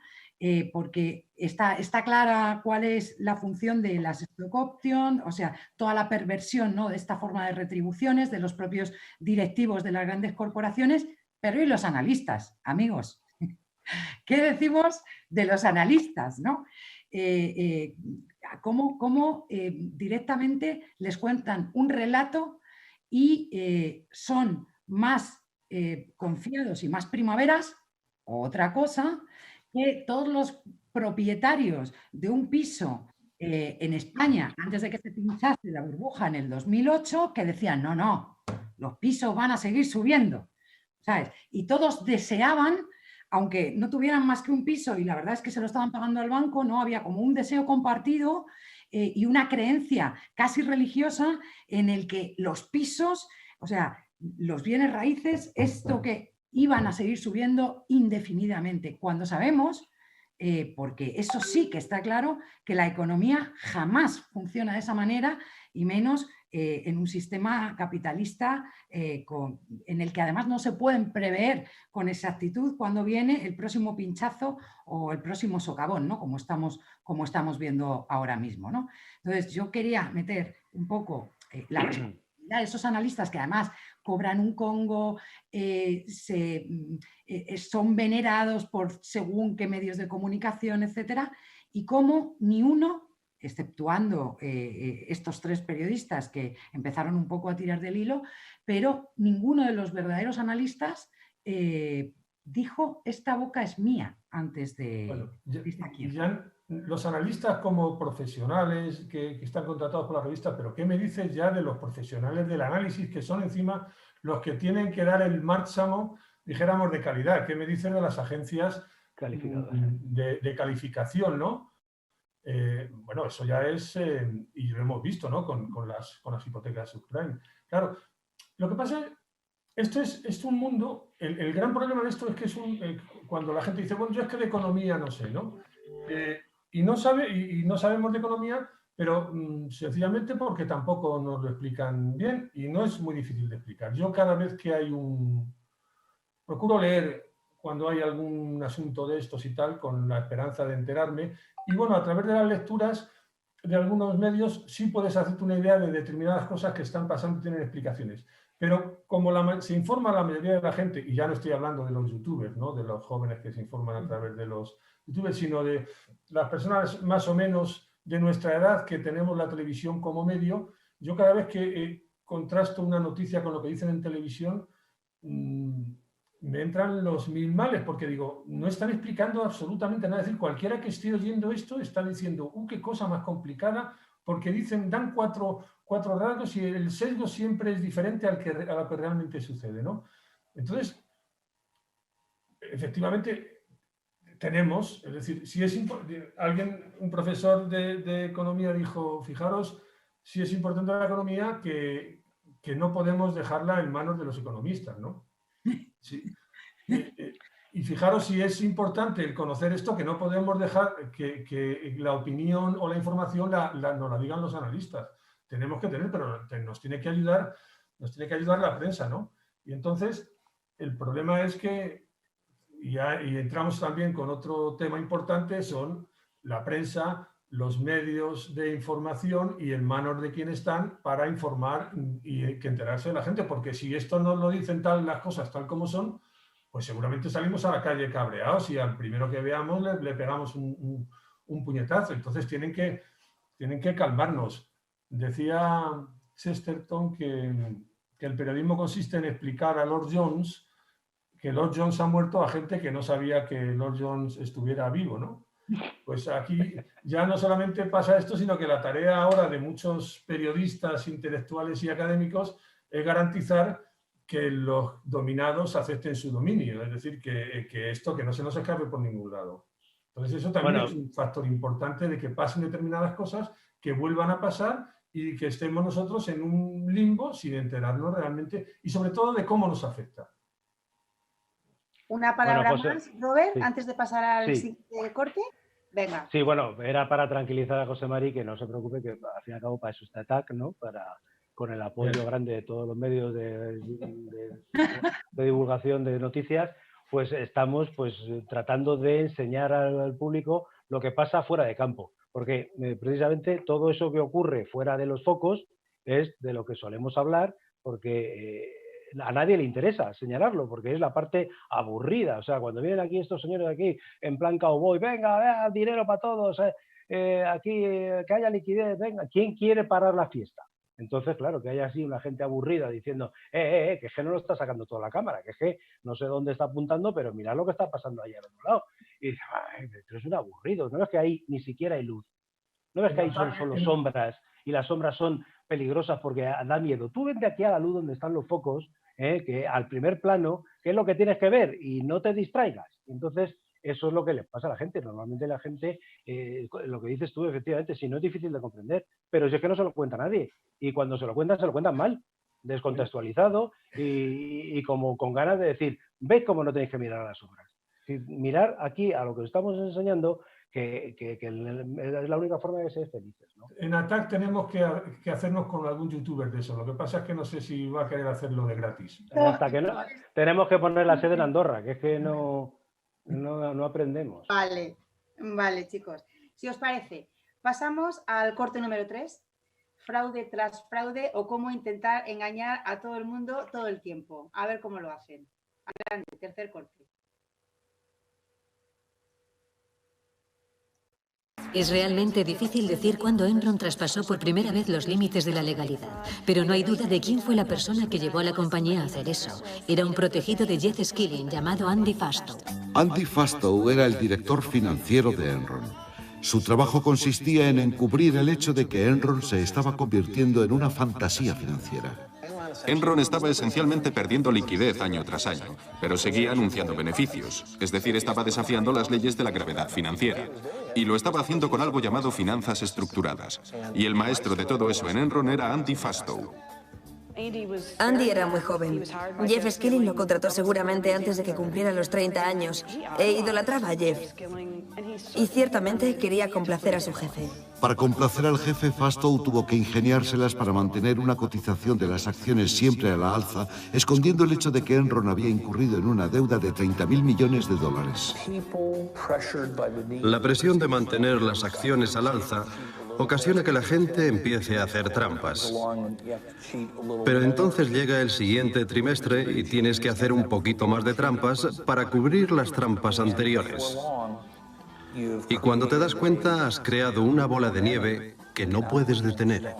Porque está clara cuál es la función de las stock options, o sea, toda la perversión, ¿no?, de esta forma de retribuciones de los propios directivos de las grandes corporaciones, pero ¿y los analistas, amigos? ¿Qué decimos de los analistas, ¿no? ¿Cómo directamente les cuentan un relato y son más confiados y más primaveras, otra cosa, que todos los propietarios de un piso en España, antes de que se pinchase la burbuja en el 2008, que decían, no, los pisos van a seguir subiendo, ¿sabes? Y todos deseaban, aunque no tuvieran más que un piso y la verdad es que se lo estaban pagando al banco, ¿no? Había como un deseo compartido y una creencia casi religiosa en el que los pisos, o sea, los bienes raíces, esto que iban a seguir subiendo indefinidamente, cuando sabemos porque eso sí que está claro que la economía jamás funciona de esa manera y menos en un sistema capitalista en el que además no se pueden prever con exactitud cuándo viene el próximo pinchazo o el próximo socavón, ¿no? Como estamos viendo ahora mismo, ¿no? Entonces yo quería meter un poco la responsabilidad de esos analistas que además cobran un congo, son venerados por según qué medios de comunicación, etcétera, y cómo ni uno, exceptuando estos 3 periodistas que empezaron un poco a tirar del hilo, pero ninguno de los verdaderos analistas dijo esta boca es mía antes de esta quiebra. Los analistas como profesionales que están contratados por la revista, pero ¿qué me dices ya de los profesionales del análisis que son encima los que tienen que dar el márchamo, dijéramos, de calidad? ¿Qué me dices de las agencias de calificación, ¿no? Bueno, eso ya es, y lo hemos visto, ¿no? Con las hipotecas subprime. Claro, lo que pasa es, esto es un mundo, el gran problema de esto es que es cuando la gente dice, bueno, yo es que de economía no sé, ¿no? Y no sabemos de economía, pero sencillamente porque tampoco nos lo explican bien y no es muy difícil de explicar. Yo cada vez que hay procuro leer cuando hay algún asunto de estos y tal, con la esperanza de enterarme. Y bueno, a través de las lecturas de algunos medios sí puedes hacerte una idea de determinadas cosas que están pasando y tienen explicaciones. Pero como se informa la mayoría de la gente, y ya no estoy hablando de los youtubers, ¿no? De los jóvenes que se informan a través de los youtubers, sino de las personas más o menos de nuestra edad que tenemos la televisión como medio, yo cada vez que contrasto una noticia con lo que dicen en televisión, me entran los mil males, porque digo, no están explicando absolutamente nada. Es decir, cualquiera que esté oyendo esto está diciendo, qué cosa más complicada, porque dan cuatro rasgos y el sesgo siempre es diferente a lo que realmente sucede, ¿no? Entonces, efectivamente, tenemos, es decir, si es un profesor de economía dijo, fijaros, si es importante la economía, que no podemos dejarla en manos de los economistas, ¿no? Sí. Y fijaros si es importante el conocer esto, que no podemos dejar que la opinión o la información nos la digan los analistas. Tenemos que tener, pero nos tiene que ayudar la prensa, ¿no? Y entonces, el problema es que, y entramos también con otro tema importante, son la prensa, los medios de información y en manos de quién están para informar y que enterarse de la gente, porque si esto nos lo dicen las cosas tal como son, pues seguramente salimos a la calle cabreados y al primero que veamos le pegamos un puñetazo. Entonces tienen que calmarnos. Decía Chesterton que el periodismo consiste en explicar a Lord Jones que Lord Jones ha muerto a gente que no sabía que Lord Jones estuviera vivo, ¿no? Pues aquí ya no solamente pasa esto, sino que la tarea ahora de muchos periodistas intelectuales y académicos es garantizar que los dominados acepten su dominio, es decir, que esto que no se nos escape por ningún lado. Entonces eso también es un factor importante de que pasen determinadas cosas, que vuelvan a pasar y que estemos nosotros en un limbo sin enterarnos realmente y sobre todo de cómo nos afecta. Una palabra más, Robert, antes de pasar al siguiente corte. Venga. Sí, bueno, era para tranquilizar a José Mari, que no se preocupe, que al fin y al cabo para eso está TAC, ¿no? Con el apoyo grande de todos los medios de divulgación de noticias, pues estamos tratando de enseñar al público lo que pasa fuera de campo. Porque precisamente todo eso que ocurre fuera de los focos es de lo que solemos hablar, porque a nadie le interesa señalarlo, porque es la parte aburrida. O sea, cuando vienen aquí estos señores de aquí en plan cowboy, venga, dinero para todos, aquí que haya liquidez, venga, ¿quién quiere parar la fiesta? Entonces, claro, que haya así una gente aburrida diciendo, que es que no lo está sacando toda la cámara, que es que no sé dónde está apuntando, pero mirad lo que está pasando allá al otro lado. Y dice, pero es un aburrido, no es que ahí ni siquiera hay luz, no es que ahí son solo sombras, y las sombras son peligrosas porque da miedo. Tú vente aquí a la luz donde están los focos, que al primer plano, que es lo que tienes que ver, y no te distraigas. Entonces, eso es lo que le pasa a la gente. Normalmente la gente, lo que dices tú, efectivamente, si no es difícil de comprender, pero si es que no se lo cuenta nadie. Y cuando se lo cuentan mal, descontextualizado y como con ganas de decir, ved cómo no tenéis que mirar a las obras. mirar aquí a lo que estamos enseñando, que es la única forma de ser felices, ¿no? En ATAC tenemos que hacernos con algún youtuber de eso. Lo que pasa es que no sé si va a querer hacerlo de gratis. Hasta que no, tenemos que poner la sede en Andorra, que es que no aprendemos. Vale, chicos. Si os parece, pasamos al corte número 3. Fraude tras fraude o cómo intentar engañar a todo el mundo todo el tiempo. A ver cómo lo hacen. Adelante, tercer corte. Es realmente difícil decir cuándo Enron traspasó por primera vez los límites de la legalidad, pero no hay duda de quién fue la persona que llevó a la compañía a hacer eso. Era un protegido de Jeff Skilling llamado Andy Fastow. Andy Fastow era el director financiero de Enron. Su trabajo consistía en encubrir el hecho de que Enron se estaba convirtiendo en una fantasía financiera. Enron estaba esencialmente perdiendo liquidez año tras año, pero seguía anunciando beneficios, es decir, estaba desafiando las leyes de la gravedad financiera. Y lo estaba haciendo con algo llamado finanzas estructuradas. Y el maestro de todo eso en Enron era Andy Fastow. Andy era muy joven. Jeff Skilling lo contrató seguramente antes de que cumpliera los 30 años e idolatraba a Jeff. Y ciertamente quería complacer a su jefe. Para complacer al jefe, Fastow tuvo que ingeniárselas para mantener una cotización de las acciones siempre a la alza, escondiendo el hecho de que Enron había incurrido en una deuda de 30.000 millones de dólares. La presión de mantener las acciones al alza ocasiona que la gente empiece a hacer trampas. Pero entonces llega el siguiente trimestre y tienes que hacer un poquito más de trampas para cubrir las trampas anteriores. Y cuando te das cuenta, has creado una bola de nieve que no puedes detener.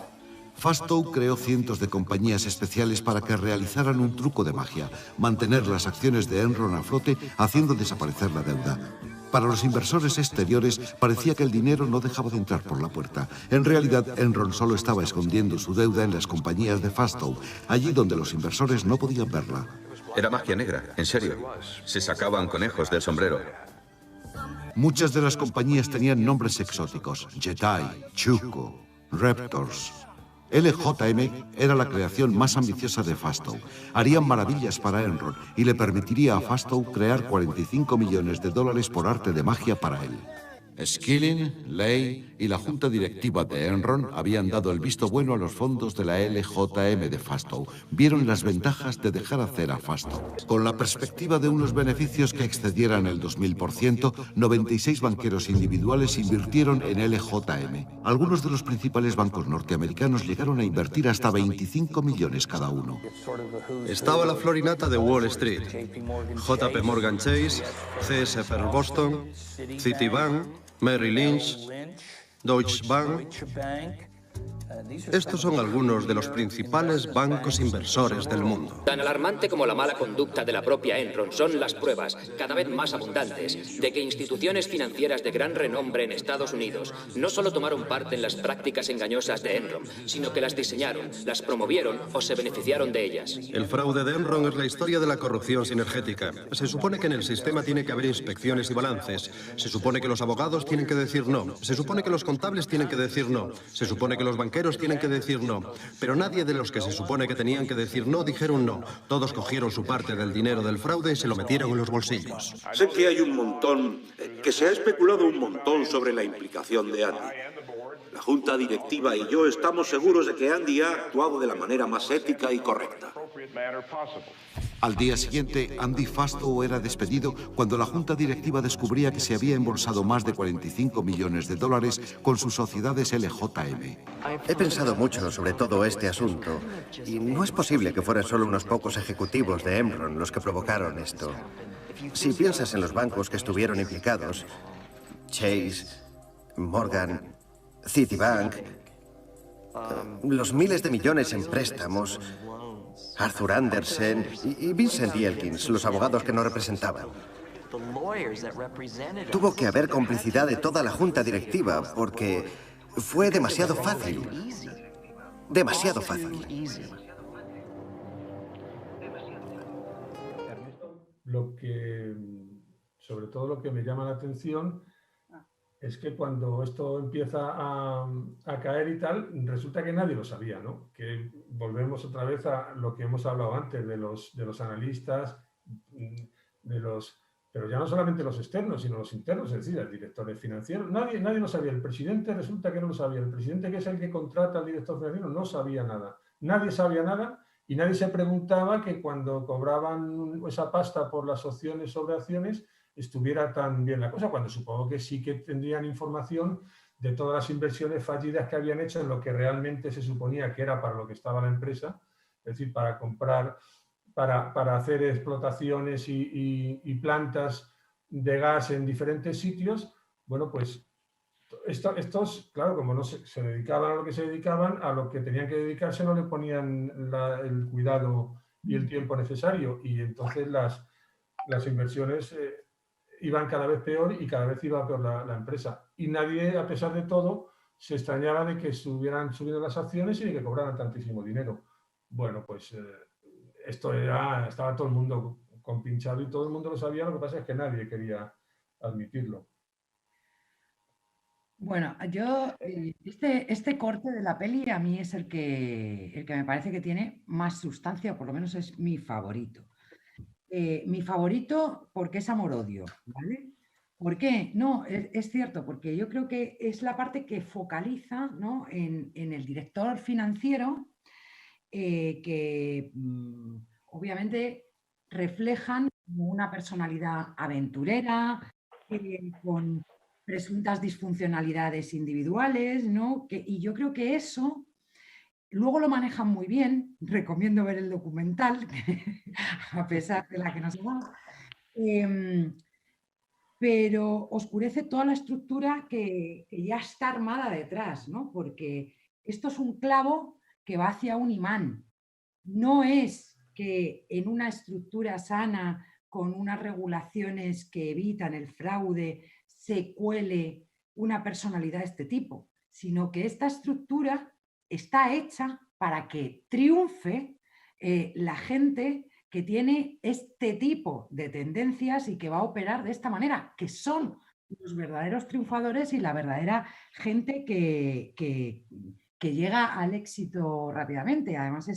Fastow creó cientos de compañías especiales para que realizaran un truco de magia, mantener las acciones de Enron a flote haciendo desaparecer la deuda. Para los inversores exteriores parecía que el dinero no dejaba de entrar por la puerta. En realidad, Enron solo estaba escondiendo su deuda en las compañías de Fastow, allí donde los inversores no podían verla. Era magia negra, en serio. Se sacaban conejos del sombrero. Muchas de las compañías tenían nombres exóticos: Jedi, Chuco, Raptors. LJM era la creación más ambiciosa de Fastow. Harían maravillas para Enron y le permitiría a Fastow crear 45 millones de dólares por arte de magia para él. Skilling, Lay y la junta directiva de Enron habían dado el visto bueno a los fondos de la LJM de Fastow. Vieron las ventajas de dejar hacer a Fastow. Con la perspectiva de unos beneficios que excedieran el 2000%, 96 banqueros individuales invirtieron en LJM. Algunos de los principales bancos norteamericanos llegaron a invertir hasta 25 millones cada uno. Estaba la florinata de Wall Street, JP Morgan Chase, CS First Boston, Citibank, Merrill Lynch, Deutsche Bank. Estos son algunos de los principales bancos inversores del mundo. Tan alarmante como la mala conducta de la propia Enron son las pruebas, cada vez más abundantes, de que instituciones financieras de gran renombre en Estados Unidos no solo tomaron parte en las prácticas engañosas de Enron, sino que las diseñaron, las promovieron o se beneficiaron de ellas. El fraude de Enron es la historia de la corrupción sinergética. Se supone que en el sistema tiene que haber inspecciones y balances. Se supone que los abogados tienen que decir no. Se supone que los contables tienen que decir no. Se supone que los banqueros tienen que decir no, pero nadie de los que se supone que tenían que decir no dijeron no. Todos cogieron su parte del dinero del fraude y se lo metieron en los bolsillos. Sé que hay un montón, que se ha especulado un montón sobre la implicación de Andy. La junta directiva y yo estamos seguros de que Andy ha actuado de la manera más ética y correcta. Al día siguiente, Andy Fastow era despedido cuando la junta directiva descubría que se había embolsado más de 45 millones de dólares con sus sociedades LJM. He pensado mucho sobre todo este asunto y no es posible que fueran solo unos pocos ejecutivos de Enron los que provocaron esto. Si piensas en los bancos que estuvieron implicados, Chase, Morgan, Citibank, los miles de millones en préstamos, Arthur Andersen y Vincent y Elkins, los abogados que nos representaban. Tuvo que haber complicidad de toda la junta directiva porque fue demasiado fácil. Demasiado fácil. Sobre todo lo que me llama la atención es que cuando esto empieza a caer y tal, resulta que nadie lo sabía, ¿no? Que volvemos otra vez a lo que hemos hablado antes de los analistas, de los Pero ya no solamente los externos, sino los internos, es decir, el director financiero. Nadie lo sabía. El presidente resulta que no lo sabía. El presidente, que es el que contrata al director financiero, no sabía nada. Nadie sabía nada y nadie se preguntaba que cuando cobraban esa pasta por las opciones sobre acciones estuviera tan bien la cosa, cuando supongo que sí que tendrían información de todas las inversiones fallidas que habían hecho en lo que realmente se suponía que era para lo que estaba la empresa, es decir, para comprar, para hacer explotaciones y plantas de gas en diferentes sitios. Bueno, pues estos, claro, como no se dedicaban a lo que se dedicaban, a lo que tenían que dedicarse no le ponían el cuidado y el tiempo necesario, y entonces las inversiones iban cada vez peor y cada vez iba peor la empresa. Y nadie, a pesar de todo, se extrañaba de que estuvieran subiendo las acciones y de que cobraran tantísimo dinero. Bueno, pues estaba todo el mundo compinchado y todo el mundo lo sabía, lo que pasa es que nadie quería admitirlo. Bueno, yo, este corte de la peli a mí es el que me parece que tiene más sustancia, o por lo menos es mi favorito. Mi favorito porque es amor-odio, ¿vale? ¿Por qué? No, es cierto, porque yo creo que es la parte que focaliza, ¿no?, en el director financiero, que obviamente reflejan una personalidad aventurera, con presuntas disfuncionalidades individuales, ¿no? Y yo creo que eso luego lo manejan muy bien. Recomiendo ver el documental, a pesar de la que nos hemos... pero oscurece toda la estructura que ya está armada detrás, ¿no? Porque esto es un clavo que va hacia un imán. No es que en una estructura sana, con unas regulaciones que evitan el fraude, se cuele una personalidad de este tipo, sino que esta estructura está hecha para que triunfe la gente que tiene este tipo de tendencias y que va a operar de esta manera, que son los verdaderos triunfadores y la verdadera gente que llega al éxito rápidamente. Además,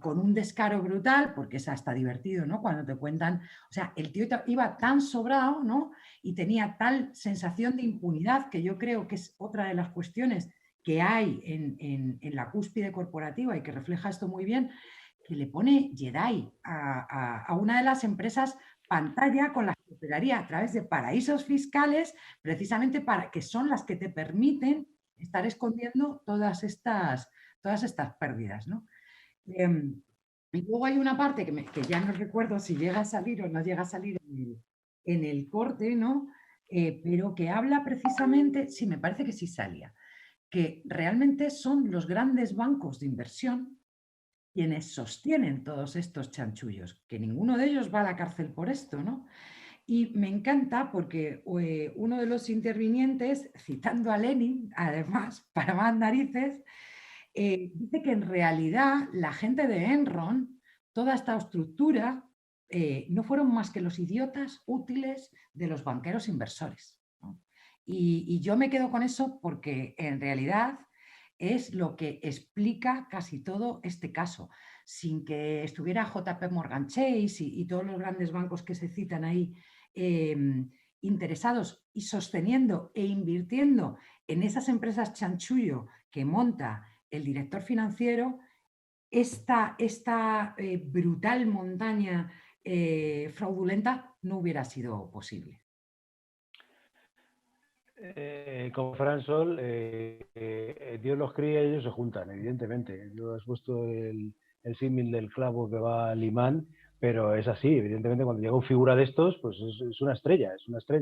con un descaro brutal, porque es hasta divertido, ¿no?, cuando te cuentan, o sea, el tío iba tan sobrado, ¿no?, y tenía tal sensación de impunidad, que yo creo que es otra de las cuestiones que hay en la cúspide corporativa y que refleja esto muy bien, que le pone Jedi a una de las empresas pantalla con las que operaría a través de paraísos fiscales, precisamente que son las que te permiten estar escondiendo todas estas pérdidas, ¿no? Y luego hay una parte que ya no recuerdo si llega a salir o no llega a salir en el corte, ¿no? Pero que habla precisamente, sí, me parece que sí salía, que realmente son los grandes bancos de inversión quienes sostienen todos estos chanchullos, que ninguno de ellos va a la cárcel por esto, ¿no? Y me encanta porque uno de los intervinientes, citando a Lenin, además, para más narices, dice que en realidad la gente de Enron, toda esta estructura, no fueron más que los idiotas útiles de los banqueros inversores, ¿no? Y yo me quedo con eso porque en realidad es lo que explica casi todo este caso. Sin que estuviera JP Morgan Chase y todos los grandes bancos que se citan ahí interesados y sosteniendo e invirtiendo en esas empresas chanchullo que monta el director financiero, esta brutal montaña fraudulenta no hubiera sido posible. Como Fran Sol, Dios los cría y ellos se juntan, evidentemente. Yo has puesto el símil del clavo que va al imán, pero es así. Evidentemente, cuando llega una figura de estos, pues es una estrella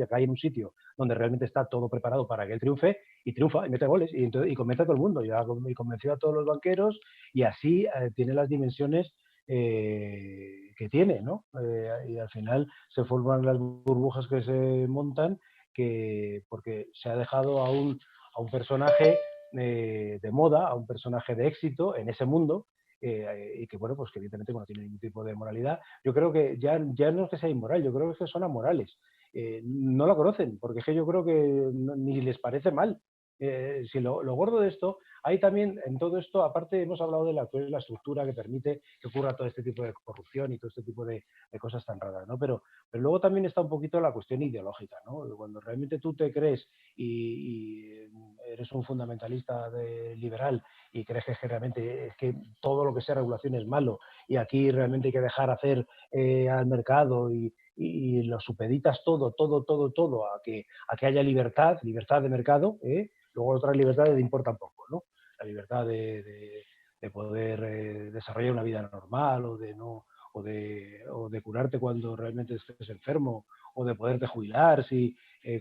cae en un sitio donde realmente está todo preparado para que él triunfe, y triunfa, y mete goles, y convence a todo el mundo, y convenció a todos los banqueros, y así tiene las dimensiones que tiene, ¿no? Y al final se forman las burbujas que se montan, porque se ha dejado a un personaje de moda, a un personaje de éxito en ese mundo, y que, bueno, pues que evidentemente no tiene ningún tipo de moralidad. Yo creo que ya no es que sea inmoral, yo creo que son amorales. No la conocen, porque es que yo creo que ni les parece mal. Si lo gordo de esto, hay también en todo esto, aparte hemos hablado de la estructura que permite que ocurra todo este tipo de corrupción y todo este tipo de cosas tan raras, ¿no? Pero luego también está un poquito la cuestión ideológica, ¿no? Cuando realmente tú te crees y eres un fundamentalista liberal y crees que realmente es que todo lo que sea regulación es malo y aquí realmente hay que dejar hacer al mercado y lo supeditas todo a que haya libertad de mercado, luego otras libertades te importan poco, ¿no? La libertad de poder desarrollar una vida normal o de curarte cuando realmente estés enfermo o de poderte jubilar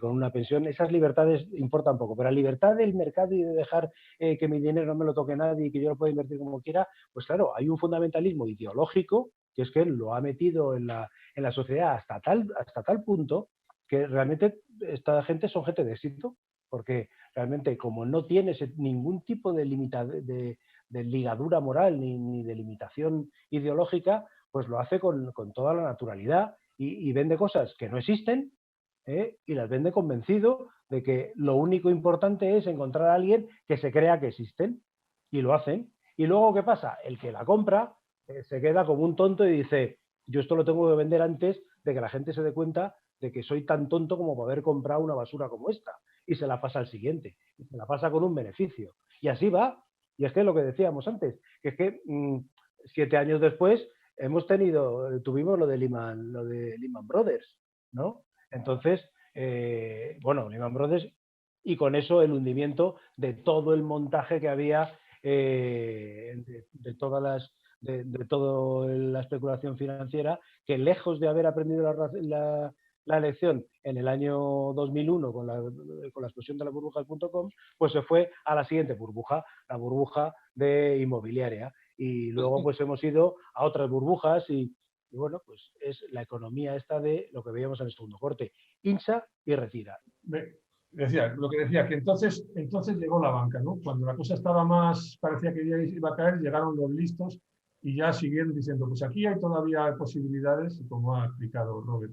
con una pensión, esas libertades importan poco, pero la libertad del mercado y de dejar que mi dinero no me lo toque nadie y que yo lo pueda invertir como quiera, pues claro, hay un fundamentalismo ideológico que es que lo ha metido en la sociedad hasta tal punto que realmente esta gente son gente de éxito, porque realmente como no tienes ningún tipo de ligadura moral ni de limitación ideológica, pues lo hace con toda la naturalidad y vende cosas que no existen, y las vende convencido de que lo único importante es encontrar a alguien que se crea que existen, y lo hacen. Y luego, ¿qué pasa? El que la compra se queda como un tonto y dice, yo esto lo tengo que vender antes de que la gente se dé cuenta de que soy tan tonto como para haber comprado una basura como esta, y se la pasa al siguiente, y se la pasa con un beneficio. Y así va. Y es que lo que decíamos antes, que es que 7 años después tuvimos lo de Lehman Brothers, ¿no? Entonces, Lehman Brothers, y con eso el hundimiento de todo el montaje que había de toda la especulación financiera, que lejos de haber aprendido la lección en el año 2001 con la explosión de las burbujas.com, pues se fue a la siguiente burbuja, la burbuja de inmobiliaria. Y luego pues hemos ido a otras burbujas y bueno, pues es la economía esta de lo que veíamos en el segundo corte, hincha y retira. Lo que decía, que entonces llegó la banca, ¿no? Cuando la cosa estaba más, parecía que ya iba a caer, llegaron los listos y ya siguieron diciendo, pues aquí hay todavía posibilidades, como ha explicado Robert.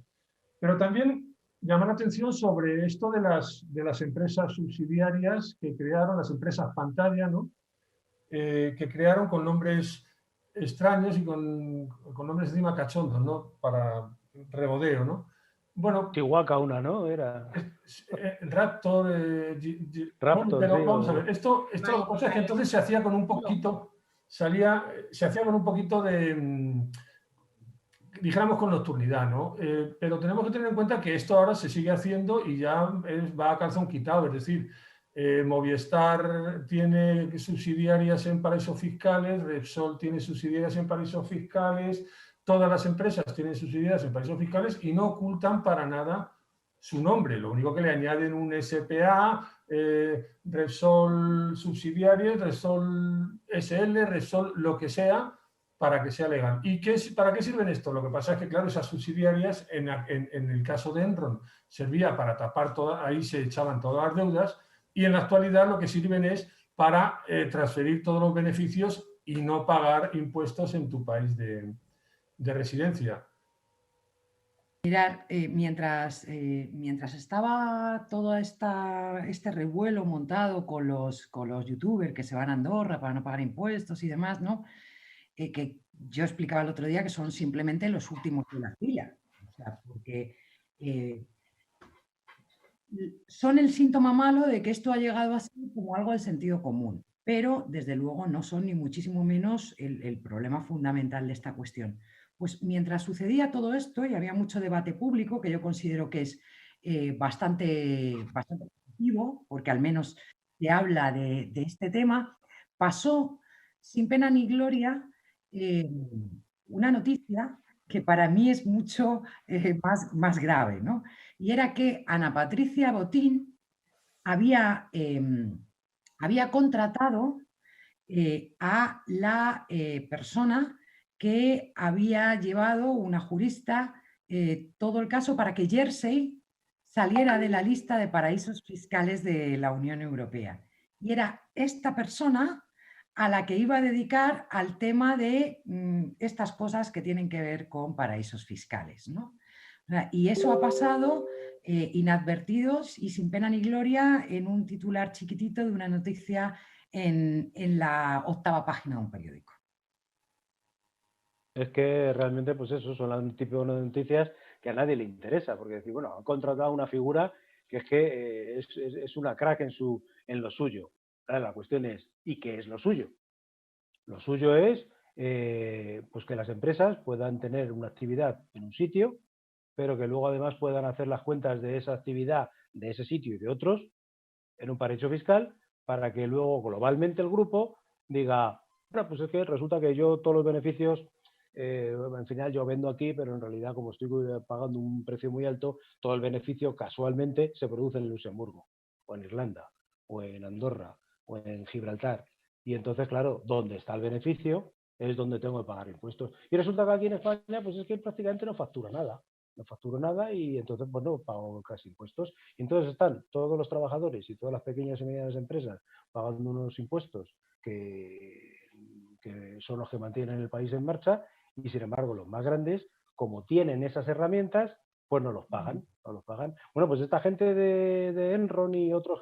Pero también llama la atención sobre esto de las empresas subsidiarias que crearon, las empresas pantalla, ¿no? Que crearon con nombres extraños y con nombres encima cachondos, ¿no? Para regodeo, ¿no? Bueno, Chihuahua una, ¿no? Era Raptor, Raptor, pero sí, vamos a ver, esto lo que pasa es que entonces se hacía con un poquito, se hacía con un poquito de, dijéramos, con nocturnidad, ¿no? Pero tenemos que tener en cuenta que esto ahora se sigue haciendo y ya va a calzón quitado, es decir, Movistar tiene subsidiarias en paraísos fiscales, Repsol tiene subsidiarias en paraísos fiscales, todas las empresas tienen subsidiarias en paraísos fiscales y no ocultan para nada su nombre. Lo único que le añaden un SPA, Repsol subsidiarias, Repsol SL, Repsol lo que sea, para que sea legal. ¿Y para qué sirven esto? Lo que pasa es que, claro, esas subsidiarias, en el caso de Enron, servía para tapar ahí se echaban todas las deudas, y en la actualidad lo que sirven es para transferir todos los beneficios y no pagar impuestos en tu país de residencia. Mirad, mientras estaba todo este revuelo montado con los youtubers que se van a Andorra para no pagar impuestos y demás, ¿no? Que yo explicaba el otro día que son simplemente los últimos de la fila. O sea, porque son el síntoma malo de que esto ha llegado a ser como algo de sentido común, pero desde luego no son ni muchísimo menos el problema fundamental de esta cuestión. Pues mientras sucedía todo esto y había mucho debate público, que yo considero que es bastante positivo, porque al menos se habla de este tema, pasó sin pena ni gloria una noticia que para mí es mucho más grave, ¿no? Y era que Ana Patricia Botín había contratado a la persona que había llevado, una jurista, todo el caso para que Jersey saliera de la lista de paraísos fiscales de la Unión Europea. Y era esta persona a la que iba a dedicar al tema de estas cosas que tienen que ver con paraísos fiscales, ¿no? O sea, y eso ha pasado inadvertidos y sin pena ni gloria en un titular chiquitito de una noticia en la 8ª página de un periódico. Es que realmente, pues eso, son las tipo de noticias que a nadie le interesa, porque decir, bueno, han contratado una figura que es que es una crack en lo suyo. Claro, la cuestión es, ¿y qué es lo suyo? Lo suyo es pues que las empresas puedan tener una actividad en un sitio, pero que luego además puedan hacer las cuentas de esa actividad, de ese sitio y de otros, en un paraíso fiscal, para que luego globalmente el grupo diga, bueno, pues es que resulta que yo todos los beneficios, al final yo vendo aquí, pero en realidad como estoy pagando un precio muy alto, todo el beneficio casualmente se produce en Luxemburgo, o en Irlanda, o en Andorra, o en Gibraltar. Y entonces, claro, donde está el beneficio es donde tengo que pagar impuestos. Y resulta que aquí en España, pues es que prácticamente no factura nada. No facturo nada y entonces, pues no pago casi impuestos. Y entonces están todos los trabajadores y todas las pequeñas y medianas empresas pagando unos impuestos que son los que mantienen el país en marcha, y sin embargo los más grandes, como tienen esas herramientas, pues no los pagan. Bueno, pues esta gente de Enron y otros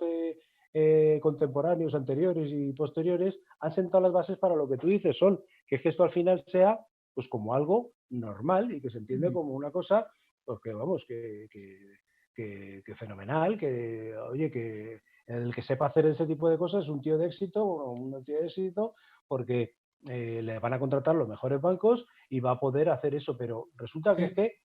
contemporáneos, anteriores y posteriores, han sentado las bases para lo que tú dices, que es que esto al final sea pues como algo normal y que se entiende como una cosa, pues que vamos, que fenomenal, que oye, que el que sepa hacer ese tipo de cosas es un tío de éxito o una tía de éxito, porque le van a contratar los mejores bancos y va a poder hacer eso, pero resulta que es que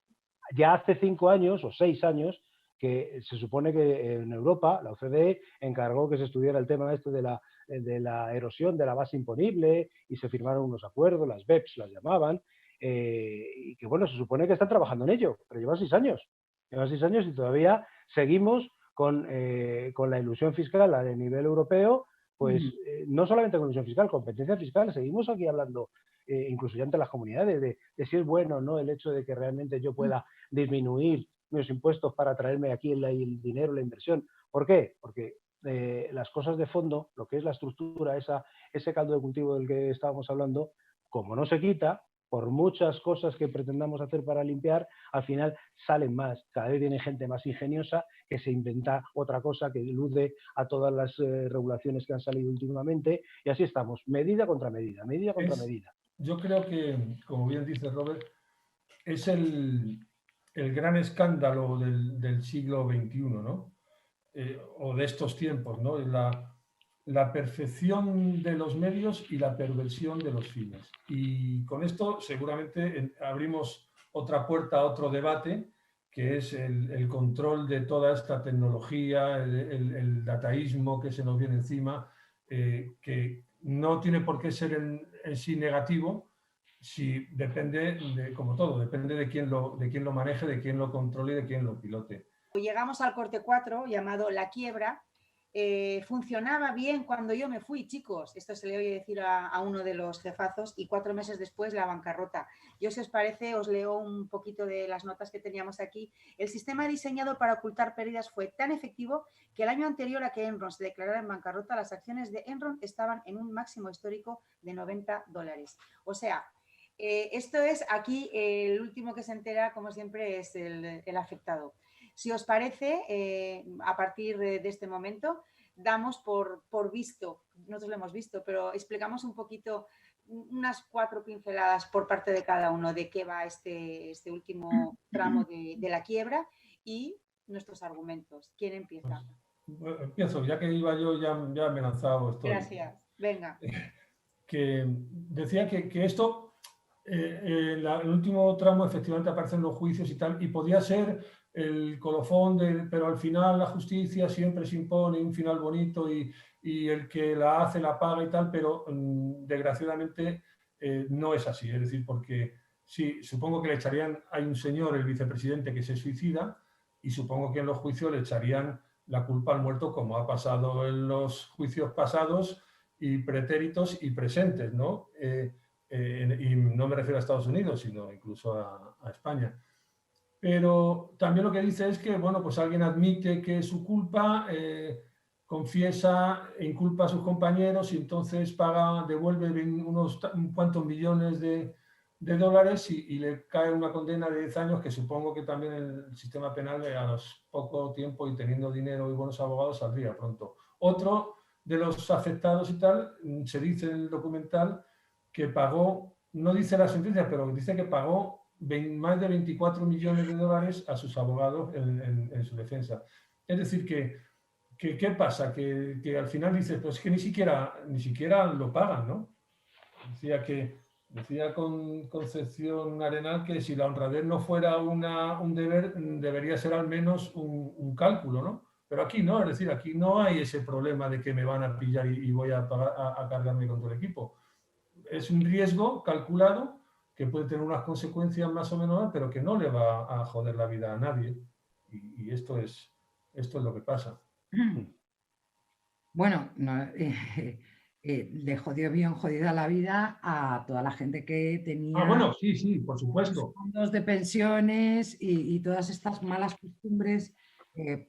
ya hace 5 años o 6 años que se supone que en Europa la OCDE encargó que se estudiara el tema este de la erosión de la base imponible y se firmaron unos acuerdos, las BEPS las llamaban, y que bueno, se supone que están trabajando en ello, pero llevan 6 años. Llevan 6 años y todavía seguimos con la ilusión fiscal a nivel europeo, pues no solamente con ilusión fiscal, competencia fiscal, seguimos aquí hablando, incluso ya ante las comunidades, de si es bueno o no el hecho de que realmente yo pueda disminuir mis impuestos para traerme aquí el dinero, la inversión. ¿Por qué? Porque las cosas de fondo, lo que es la estructura, ese caldo de cultivo del que estábamos hablando, como no se quita, por muchas cosas que pretendamos hacer para limpiar, al final salen más. Cada vez viene gente más ingeniosa que se inventa otra cosa que elude a todas las regulaciones que han salido últimamente, y así estamos, medida contra medida, medida contra medida. Yo creo que, como bien dice Robert, es el gran escándalo del siglo XXI, ¿no? O de estos tiempos, ¿no? La perfección de los medios y la perversión de los fines. Y con esto seguramente abrimos otra puerta a otro debate, que es el control de toda esta tecnología, el dataísmo que se nos viene encima, que no tiene por qué ser en sí negativo, si depende, como todo, depende de quién lo maneje, de quién lo controle y de quién lo pilote. Llegamos al corte 4, llamado La Quiebra. Funcionaba bien cuando yo me fui, chicos. Esto se le oye decir a uno de los jefazos, y 4 meses después la bancarrota. Yo, si os parece, os leo un poquito de las notas que teníamos aquí. El sistema diseñado para ocultar pérdidas fue tan efectivo que el año anterior a que Enron se declarara en bancarrota, las acciones de Enron estaban en un máximo histórico de $90. O sea, esto es aquí, el último que se entera, como siempre, es el afectado. Si os parece, a partir de este momento, damos por visto, nosotros lo hemos visto, pero explicamos un poquito, unas 4 pinceladas por parte de cada uno de qué va este último tramo de la quiebra y nuestros argumentos. ¿Quién empieza? Pues, empiezo, ya que iba yo, ya me he lanzado. Gracias, venga. Que decía que esto... el último tramo efectivamente aparecen los juicios y tal, y podía ser el colofón, pero al final la justicia siempre se impone un final bonito y el que la hace la paga y tal, pero desgraciadamente no es así. Es decir, porque sí, supongo que le echarían, hay un señor, el vicepresidente, que se suicida, y supongo que en los juicios le echarían la culpa al muerto, como ha pasado en los juicios pasados y pretéritos y presentes, ¿no? Y no me refiero a Estados Unidos, sino incluso a España. Pero también lo que dice es que, bueno, pues alguien admite que es su culpa, confiesa e inculpa a sus compañeros y entonces devuelve unos cuantos millones de dólares y le cae una condena de 10 años, que supongo que también el sistema penal, a los poco tiempo y teniendo dinero y buenos abogados, saldría pronto. Otro de los afectados y tal, se dice en el documental que pagó, no dice la sentencia, pero dice que pagó más de 24 millones de dólares a sus abogados en su defensa. Es decir, ¿qué pasa? Que al final dices, pues que ni siquiera lo pagan, ¿no? Decía Concepción Arenal que si la honradez no fuera un deber, debería ser al menos un cálculo, ¿no? Pero aquí no, es decir, aquí no hay ese problema de que me van a pillar y voy a cargarme con todo el equipo. Es un riesgo calculado que puede tener unas consecuencias más o menos, pero que no le va a joder la vida a nadie. Y esto es lo que pasa. Bueno, no, le jodió bien jodida la vida a toda la gente que tenía bueno, sí, por supuesto. fondos de pensiones y todas estas malas costumbres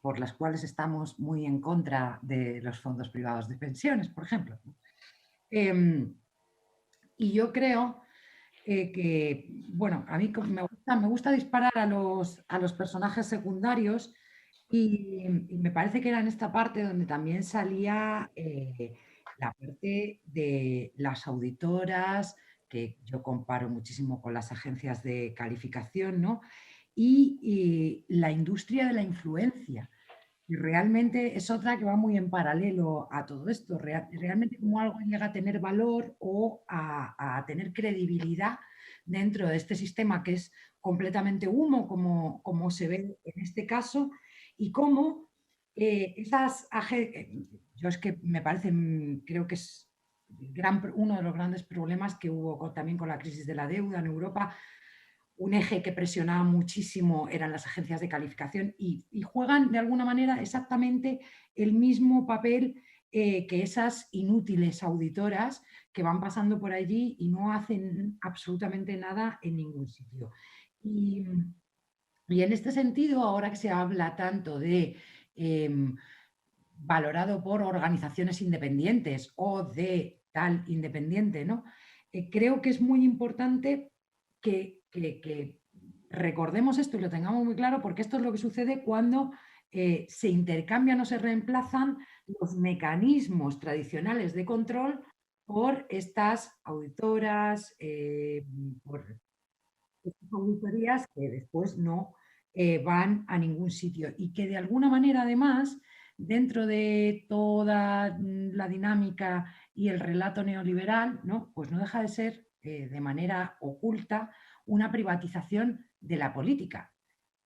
por las cuales estamos muy en contra de los fondos privados de pensiones, por ejemplo. Y yo creo que, bueno, a mí me gusta disparar a los personajes secundarios y me parece que era en esta parte donde también salía la parte de las auditoras, que yo comparo muchísimo con las agencias de calificación, ¿no? Y la industria de la influencia. Y realmente es otra que va muy en paralelo a todo esto. Realmente cómo algo llega a tener valor o a tener credibilidad dentro de este sistema que es completamente humo, como se ve en este caso, y cómo yo es que me parece, creo que es uno de los grandes problemas que hubo también con la crisis de la deuda en Europa. Un eje que presionaba muchísimo eran las agencias de calificación y juegan de alguna manera exactamente el mismo papel que esas inútiles auditoras que van pasando por allí y no hacen absolutamente nada en ningún sitio. Y en este sentido, ahora que se habla tanto de valorado por organizaciones independientes o de tal independiente, ¿no? Creo que es muy importante que recordemos esto y lo tengamos muy claro, porque esto es lo que sucede cuando se intercambian o se reemplazan los mecanismos tradicionales de control por estas auditoras, por estas auditorías que después no van a ningún sitio y que de alguna manera además dentro de toda la dinámica y el relato neoliberal, ¿no? Pues no deja de ser de manera oculta una privatización de la política.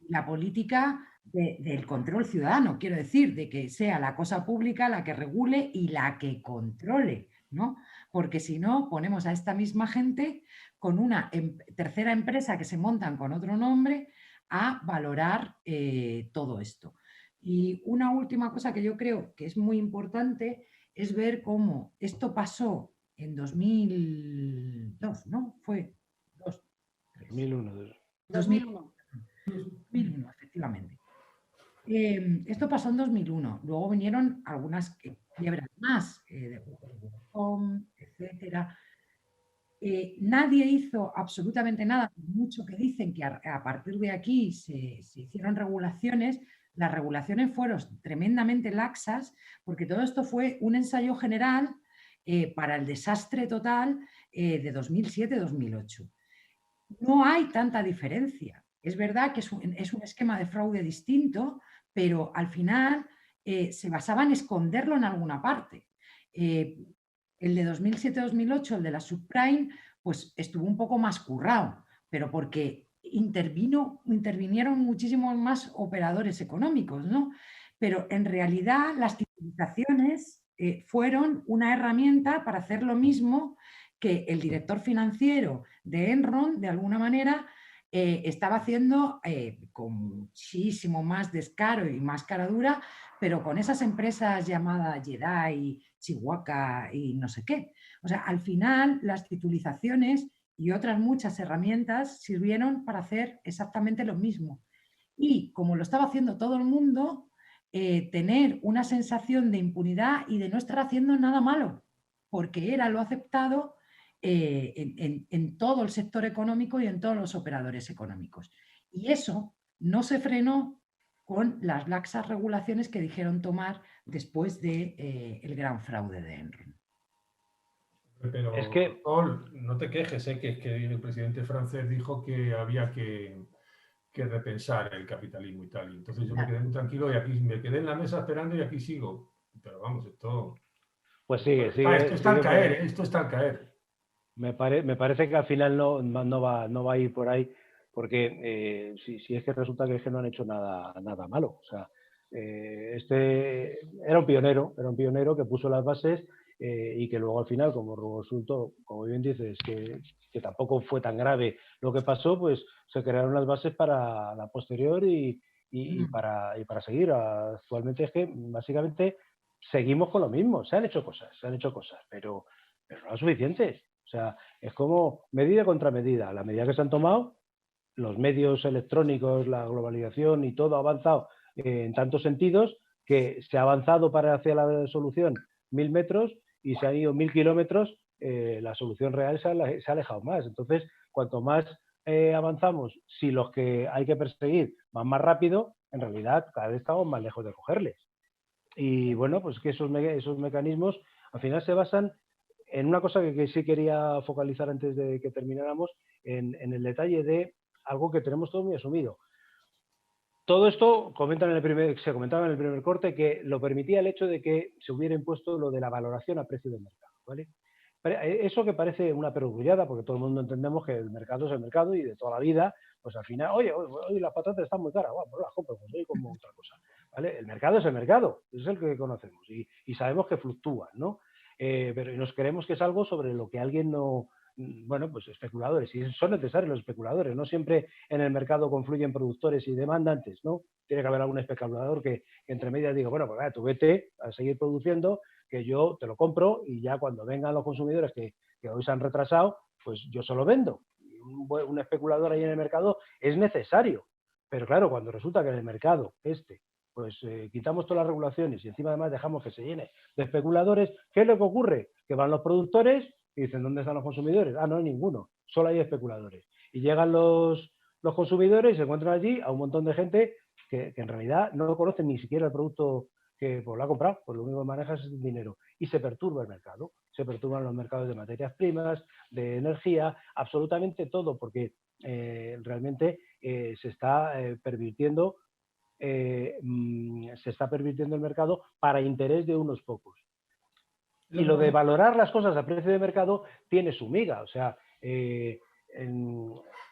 La política del control ciudadano, quiero decir, de que sea la cosa pública la que regule y la que controle, ¿no? Porque si no, ponemos a esta misma gente con una tercera empresa que se montan con otro nombre a valorar todo esto. Y una última cosa que yo creo que es muy importante es ver cómo esto pasó en 2002, ¿no? Fue 2001. 2001, efectivamente. Esto pasó en 2001. Luego vinieron algunas quiebras más, de Google.com, etcétera. Nadie hizo absolutamente nada, por mucho que dicen que a partir de aquí se hicieron regulaciones. Las regulaciones fueron tremendamente laxas porque todo esto fue un ensayo general para el desastre total de 2007-2008. No hay tanta diferencia. Es verdad que es un esquema de fraude distinto, pero al final se basaba en esconderlo en alguna parte. El de 2007-2008, el de la subprime, pues estuvo un poco más currado, pero porque intervinieron muchísimos más operadores económicos, ¿no? Pero en realidad las titulizaciones fueron una herramienta para hacer lo mismo que el director financiero de Enron, de alguna manera, estaba haciendo con muchísimo más descaro y más cara dura, pero con esas empresas llamadas Jedi, Chihuahua y no sé qué. O sea, al final las titulizaciones y otras muchas herramientas sirvieron para hacer exactamente lo mismo. Y como lo estaba haciendo todo el mundo, tener una sensación de impunidad y de no estar haciendo nada malo, porque era lo aceptado en todo el sector económico y en todos los operadores económicos. Y eso no se frenó con las laxas regulaciones que dijeron tomar después de el gran fraude de Enron. Pero, Es que... Paul, no te quejes, que el presidente francés dijo que había que repensar el capitalismo y tal. Y entonces yo me quedé muy tranquilo y aquí me quedé en la mesa esperando y aquí sigo. Pero vamos, esto... Pues sigue. Esto está al caer, esto está al caer. Me parece que al final no va a ir por ahí, porque si es que resulta que no han hecho nada malo. O sea, este era un pionero que puso las bases y que luego al final, como resultó, como bien dices, que tampoco fue tan grave lo que pasó, pues se crearon las bases para la posterior y para seguir. Actualmente es que básicamente seguimos con lo mismo. Se han hecho cosas, pero no suficientes. O sea, es como medida contra medida. La medida que se han tomado, los medios electrónicos, la globalización y todo ha avanzado en tantos sentidos que se ha avanzado hacia la solución 1000 metros y se han ido 1000 kilómetros, la solución real se ha alejado más. Entonces, cuanto más avanzamos, si los que hay que perseguir van más rápido, en realidad cada vez estamos más lejos de cogerles. Y bueno, pues que esos mecanismos al final se basan en una cosa que sí quería focalizar antes de que termináramos, en el detalle de algo que tenemos todo muy asumido. Todo esto se comentaba en el primer corte, que lo permitía el hecho de que se hubiera impuesto lo de la valoración a precio del mercado, ¿vale? Eso que parece una perogrullada, porque todo el mundo entendemos que el mercado es el mercado y de toda la vida, pues al final, oye, las patatas están muy caras, pues las compro, pues hoy como otra cosa, ¿vale? El mercado es el mercado, es el que conocemos y sabemos que fluctúa, ¿no? Pero nos creemos que es algo sobre lo que alguien no... Bueno, pues especuladores, y son necesarios los especuladores, no siempre en el mercado confluyen productores y demandantes, ¿no? Tiene que haber algún especulador que entre medias diga, bueno, pues vaya, tú vete a seguir produciendo, que yo te lo compro y ya cuando vengan los consumidores que hoy se han retrasado, pues yo se lo vendo. Un especulador ahí en el mercado es necesario, pero claro, cuando resulta que en el mercado pues quitamos todas las regulaciones y encima además dejamos que se llene de especuladores, ¿qué es lo que ocurre? Que van los productores y dicen, ¿dónde están los consumidores? Ah, no hay ninguno, solo hay especuladores. Y llegan los consumidores y se encuentran allí a un montón de gente que en realidad no conocen ni siquiera el producto que pues, lo ha comprado, pues lo único que maneja es el dinero. Y se perturba el mercado, se perturban los mercados de materias primas, de energía, absolutamente todo, porque realmente se está pervirtiendo el mercado para interés de unos pocos. Y lo de valorar las cosas a precio de mercado tiene su miga. O sea,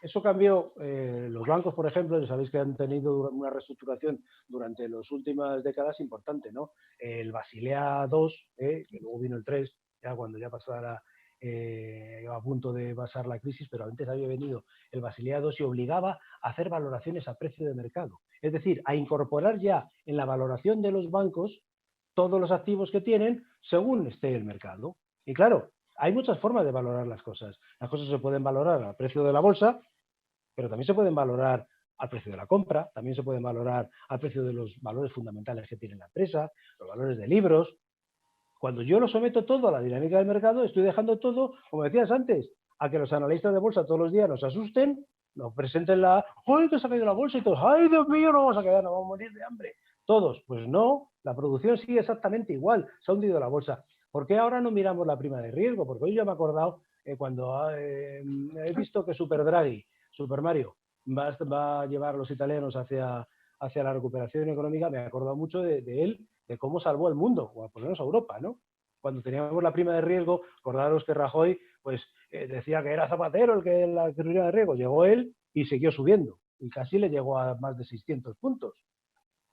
eso cambió. Los bancos, por ejemplo, ya sabéis que han tenido una reestructuración durante las últimas décadas importante, ¿no? El Basilea II, que luego vino el 3, ya cuando ya pasara a punto de pasar la crisis, pero antes había venido el Basilea II y obligaba a hacer valoraciones a precio de mercado. Es decir, a incorporar ya en la valoración de los bancos todos los activos que tienen según esté el mercado. Y claro, hay muchas formas de valorar las cosas. Las cosas se pueden valorar al precio de la bolsa, pero también se pueden valorar al precio de la compra, también se pueden valorar al precio de los valores fundamentales que tiene la empresa, los valores de libros. Cuando yo lo someto todo a la dinámica del mercado, estoy dejando todo, como decías antes, a que los analistas de bolsa todos los días nos asusten, nos presenten ¡ay, que se ha caído la bolsa! Y todos, ¡ay, Dios mío, no vamos a quedar, nos vamos a morir de hambre! Todos, pues no, la producción sigue exactamente igual, se ha hundido la bolsa. ¿Por qué ahora no miramos la prima de riesgo? Porque hoy ya me he acordado cuando he visto que Super Mario, va a llevar a los italianos hacia la recuperación económica, me he acordado mucho de él, de cómo salvó el mundo, o por lo menos a Europa, ¿no? Cuando teníamos la prima de riesgo, acordaros que Rajoy pues, decía que era Zapatero el que la prima de riesgo, llegó él y siguió subiendo, y casi le llegó a más de 600 puntos.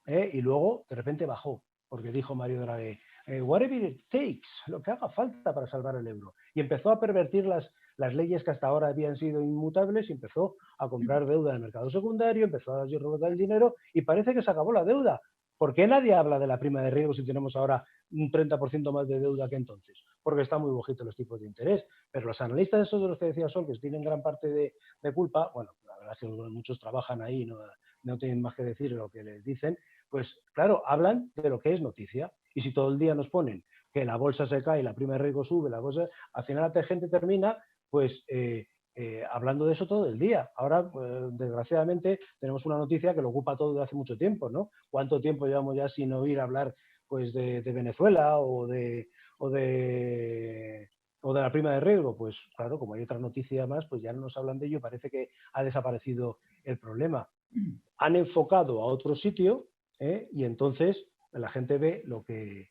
Y luego de repente bajó, porque dijo Mario Draghi, whatever it takes, lo que haga falta para salvar el euro. Y empezó a pervertir las leyes que hasta ahora habían sido inmutables y empezó a comprar deuda en el mercado secundario, empezó a robar el dinero y parece que se acabó la deuda. ¿Por qué nadie habla de la prima de riesgo si tenemos ahora un 30% más de deuda que entonces? Porque están muy bajitos los tipos de interés. Pero los analistas, esos de los que decía Sol, que tienen gran parte de culpa, bueno, la verdad es que muchos trabajan ahí, no tienen más que decir lo que les dicen, pues claro, hablan de lo que es noticia. Y si todo el día nos ponen que la bolsa se cae, la prima de riesgo sube, la cosa, al final la gente termina pues hablando de eso todo el día. Ahora, desgraciadamente, tenemos una noticia que lo ocupa todo de hace mucho tiempo, ¿no? ¿Cuánto tiempo llevamos ya sin oír hablar pues, de Venezuela o de la prima de riesgo? Pues claro, como hay otra noticia más, pues ya no nos hablan de ello, parece que ha desaparecido el problema. Han enfocado a otro sitio y entonces la gente ve lo que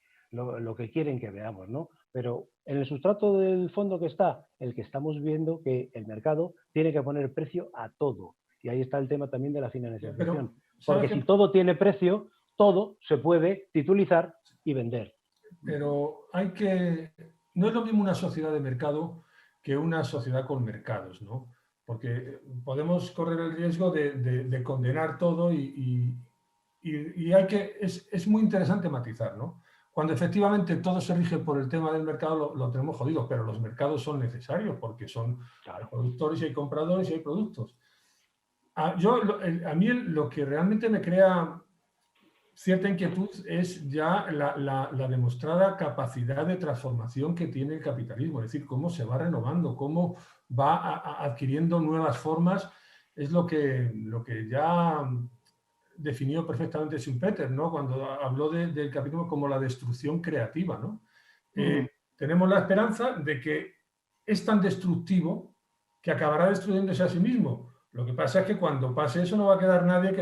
quieren que veamos, ¿no? Pero en el sustrato del fondo que está, el que estamos viendo que el mercado tiene que poner precio a todo. Y ahí está el tema también de la financiación. Porque si todo tiene precio, todo se puede titulizar y vender. Pero no es lo mismo una sociedad de mercado que una sociedad con mercados, ¿no? Porque podemos correr el riesgo de condenar todo y es muy interesante matizar, ¿no? Cuando efectivamente todo se rige por el tema del mercado, lo tenemos jodido, pero los mercados son necesarios porque son productores y hay compradores y hay productos. A mí lo que realmente me crea cierta inquietud es ya la demostrada capacidad de transformación que tiene el capitalismo, es decir, cómo se va renovando, cómo va adquiriendo nuevas formas, es lo que ya definió perfectamente Schumpeter, ¿no? Cuando habló del capitalismo como la destrucción creativa, ¿no? Tenemos la esperanza de que es tan destructivo que acabará destruyéndose a sí mismo. Lo que pasa es que cuando pase eso no va a quedar nadie que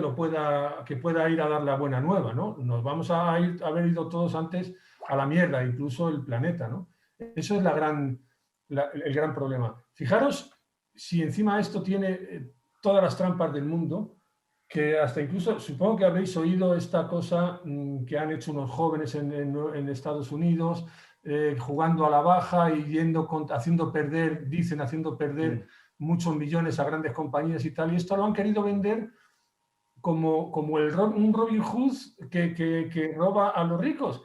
pueda ir a dar la buena nueva, ¿no? Nos vamos a haber ido todos antes a la mierda, incluso el planeta, ¿no? Eso es el gran problema. Fijaros si encima esto tiene todas las trampas del mundo, que hasta incluso, supongo que habréis oído esta cosa que han hecho unos jóvenes en Estados Unidos, jugando a la baja y haciendo perder muchos millones a grandes compañías y tal, y esto lo han querido vender como un Robin Hood que roba a los ricos.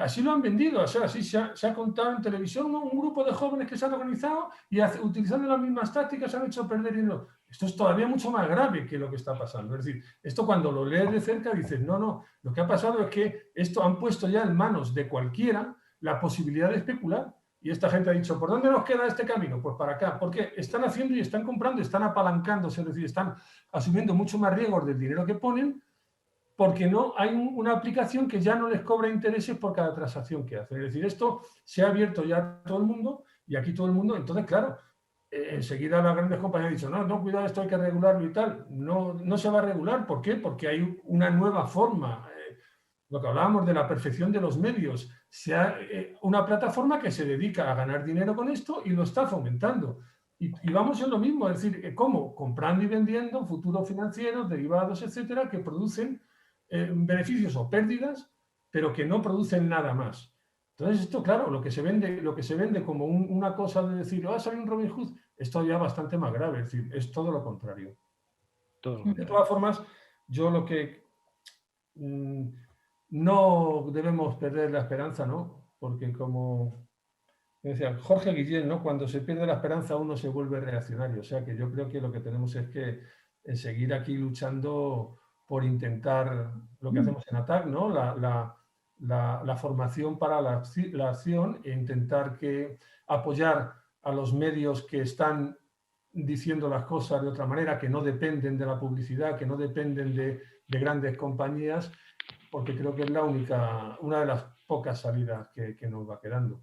Así lo han vendido, o sea, así se ha contado en televisión, un grupo de jóvenes que se han organizado y utilizando las mismas tácticas han hecho perder dinero. Esto es todavía mucho más grave que lo que está pasando. Es decir, esto cuando lo lees de cerca dices, no, lo que ha pasado es que esto han puesto ya en manos de cualquiera la posibilidad de especular. Y esta gente ha dicho, ¿por dónde nos queda este camino? Pues para acá, porque están haciendo y están comprando, están apalancándose, es decir, están asumiendo mucho más riesgos del dinero que ponen, porque no hay una aplicación que ya no les cobra intereses por cada transacción que hacen. Es decir, esto se ha abierto ya a todo el mundo y aquí todo el mundo, entonces claro, enseguida las grandes compañías han dicho, no, cuidado, esto hay que regularlo y tal. No se va a regular, ¿por qué? Porque hay una nueva forma. Lo que hablábamos de la perfección de los medios, una plataforma que se dedica a ganar dinero con esto y lo está fomentando. Y vamos en lo mismo, es decir, ¿cómo? Comprando y vendiendo futuros financieros, derivados, etcétera, que producen beneficios o pérdidas, pero que no producen nada más. Entonces esto, claro, lo que se vende como una cosa de decir, va a salir un Robin Hood, es todavía bastante más grave, es decir, es todo lo contrario. De todas formas, yo lo que no debemos perder la esperanza, ¿no? Porque como decía Jorge Guillén, ¿no? Cuando se pierde la esperanza uno se vuelve reaccionario. O sea que yo creo que lo que tenemos es que seguir aquí luchando por intentar lo que hacemos en ATAC, ¿no? La formación para la acción e intentar apoyar a los medios que están diciendo las cosas de otra manera, que no dependen de la publicidad, que no dependen de grandes compañías, porque creo que es una de las pocas salidas que nos va quedando.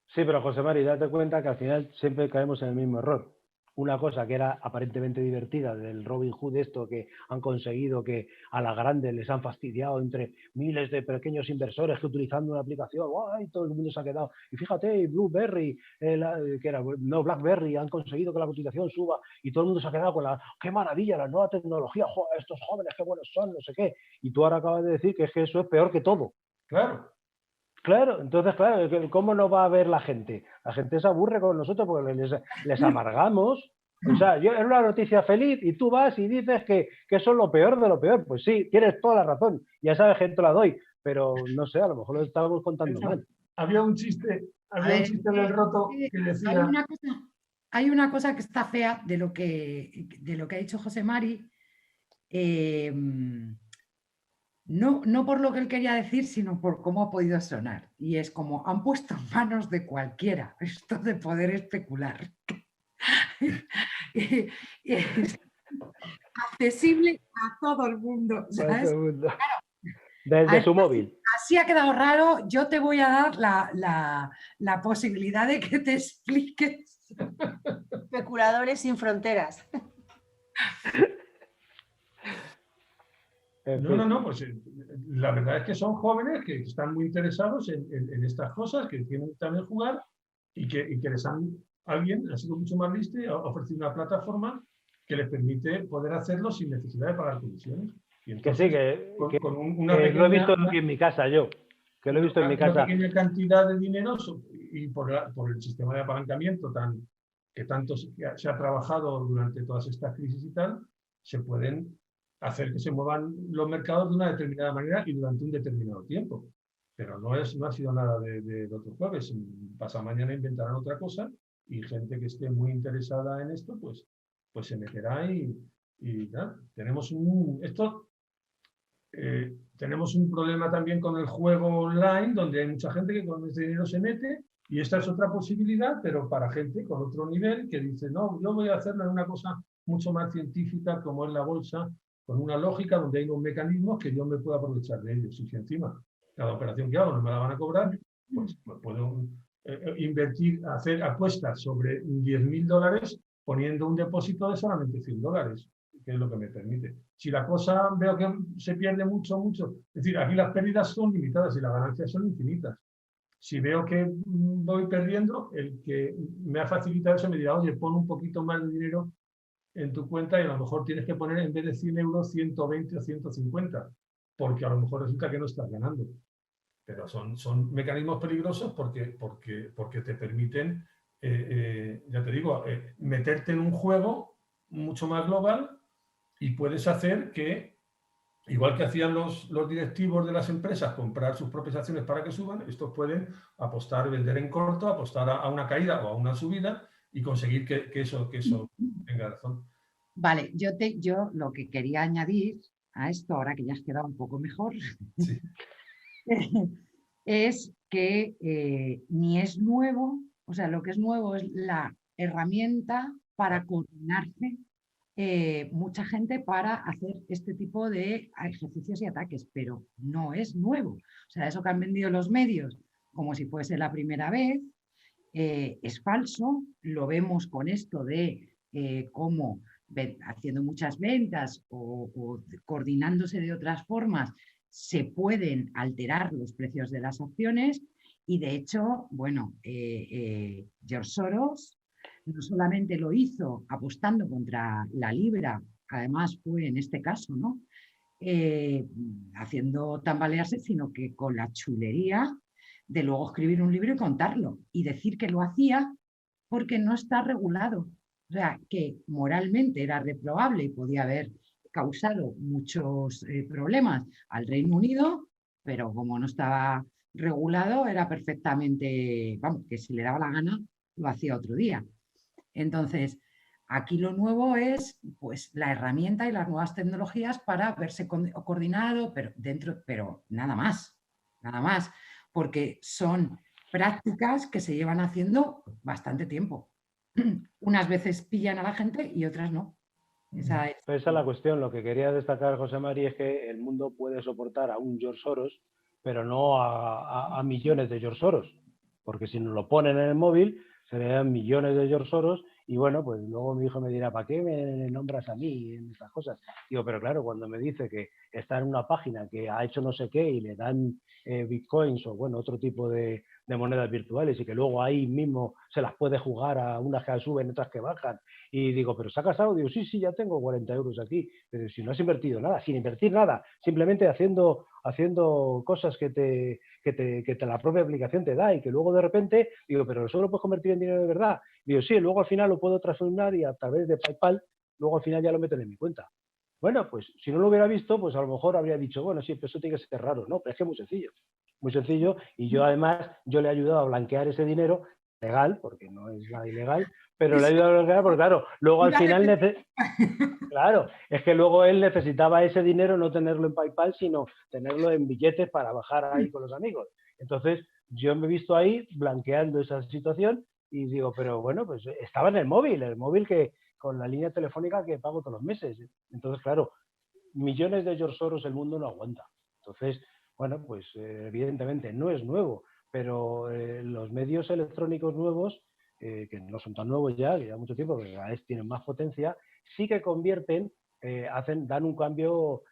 Sí, pero José Mari, date cuenta que al final siempre caemos en el mismo error. Una cosa que era aparentemente divertida del Robin Hood, esto que han conseguido que a las grandes les han fastidiado entre miles de pequeños inversores que utilizando una aplicación, ¡ay! Todo el mundo se ha quedado. Y fíjate, BlackBerry han conseguido que la cotización suba y todo el mundo se ha quedado con ¡qué maravilla! La nueva tecnología, ¡joder, estos jóvenes qué buenos son! No sé qué. Y tú ahora acabas de decir que es que eso es peor que todo. Claro, entonces, claro, ¿cómo no va a ver la gente? La gente se aburre con nosotros porque les amargamos. O sea, es una noticia feliz y tú vas y dices que eso es lo peor de lo peor. Pues sí, tienes toda la razón. Ya sabes que te la doy. Pero no sé, a lo mejor lo estábamos contando mal. Había un chiste del roto que decía... Hay una cosa que está fea de lo que ha dicho José Mari. No por lo que él quería decir, sino por cómo ha podido sonar. Y es como, han puesto en manos de cualquiera esto de poder especular. y es accesible a todo el mundo, ¿sabes? Todo el mundo. Claro. Desde su móvil. Así ha quedado raro, yo te voy a dar la posibilidad de que te expliques. Especuladores sin fronteras. No, pues la verdad es que son jóvenes que están muy interesados en estas cosas, que quieren también jugar y que les han, alguien ha sido mucho más listo y ha ofrecido una plataforma que les permite poder hacerlo sin necesidad de pagar comisiones. Entonces, que lo he visto aquí en mi casa yo, que lo he visto en mi casa. Una pequeña cantidad de dinero y por el sistema de apalancamiento que tanto se ha trabajado durante todas estas crisis y tal, se pueden hacer que se muevan los mercados de una determinada manera y durante un determinado tiempo. Pero no ha sido nada de otro jueves. Pasado mañana inventarán otra cosa y gente que esté muy interesada en esto, pues se meterá y ¿no? Tenemos un problema también con el juego online, donde hay mucha gente que con ese dinero se mete, y esta es otra posibilidad, pero para gente con otro nivel que dice, no, yo voy a hacerlo en una cosa mucho más científica, como es la bolsa, con una lógica donde hay unos mecanismos que yo me puedo aprovechar de ellos. Y si encima cada operación que hago no me la van a cobrar, pues puedo invertir, hacer apuestas sobre $10.000 poniendo un depósito de solamente $100, que es lo que me permite. Si la cosa veo que se pierde mucho, es decir, aquí las pérdidas son limitadas y las ganancias son infinitas. Si veo que voy perdiendo, el que me ha facilitado eso me dirá, oye, pon un poquito más de dinero en tu cuenta y a lo mejor tienes que poner en vez de 100 euros 120 o 150, porque a lo mejor resulta que no estás ganando. Pero son mecanismos peligrosos porque te permiten, ya te digo, meterte en un juego mucho más global y puedes hacer que, igual que hacían los directivos de las empresas, comprar sus propias acciones para que suban, estos pueden apostar, vender en corto, apostar a una caída o a una subida y conseguir que eso tenga razón. Vale, yo lo que quería añadir a esto, ahora que ya has quedado un poco mejor, sí. Es que ni es nuevo, o sea, lo que es nuevo es la herramienta para coordinarse mucha gente para hacer este tipo de ejercicios y ataques, pero no es nuevo. O sea, eso que han vendido los medios como si fuese la primera vez, es falso. Lo vemos con esto de cómo haciendo muchas ventas o coordinándose de otras formas se pueden alterar los precios de las acciones y de hecho, bueno, George Soros no solamente lo hizo apostando contra la libra, además fue en este caso, ¿no? Haciendo tambalearse, sino que con la chulería de luego escribir un libro y contarlo y decir que lo hacía porque no está regulado. O sea, que moralmente era reprobable y podía haber causado muchos problemas al Reino Unido, pero como no estaba regulado era perfectamente, vamos, que si le daba la gana lo hacía otro día. Entonces, aquí lo nuevo es pues, la herramienta y las nuevas tecnologías para verse coordinado, pero nada más, porque son prácticas que se llevan haciendo bastante tiempo. Unas veces pillan a la gente y otras no. Esa es la cuestión. Lo que quería destacar, José Mari, es que el mundo puede soportar a un George Soros, pero no a millones de George Soros, porque si nos lo ponen en el móvil, se vean millones de George Soros y bueno, pues luego mi hijo me dirá, ¿para qué me nombras a mí en estas cosas? Digo, pero claro, cuando me dice que está en una página que ha hecho no sé qué y le dan bitcoins o bueno, otro tipo de monedas virtuales y que luego ahí mismo se las puede jugar a unas que suben, otras que bajan. Y digo, ¿pero se ha casado? Digo, sí, ya tengo 40 euros aquí. Pero si no has invertido nada, sin invertir nada, simplemente haciendo cosas que la propia aplicación te da y que luego de repente, digo, ¿pero eso lo puedes convertir en dinero de verdad? Digo, sí, luego al final lo puedo transformar y a través de PayPal, luego al final ya lo meto en mi cuenta. Bueno, pues si no lo hubiera visto, pues a lo mejor habría dicho, bueno, sí, pero eso tiene que ser raro. No, pero es que es muy sencillo, y yo además, yo le he ayudado a blanquear ese dinero legal, porque no es nada ilegal, pero le he ayudado a blanquear porque claro, luego al final, claro, es que luego él necesitaba ese dinero, no tenerlo en PayPal, sino tenerlo en billetes para bajar ahí con los amigos. Entonces, yo me he visto ahí blanqueando esa situación Y digo, pero bueno, pues estaba en el móvil que con la línea telefónica que pago todos los meses. Entonces, claro, millones de George Soros el mundo no aguanta. Entonces, bueno, pues evidentemente no es nuevo, pero los medios electrónicos nuevos, que no son tan nuevos ya, que ya mucho tiempo, que cada vez tienen más potencia, sí que convierten, dan un cambio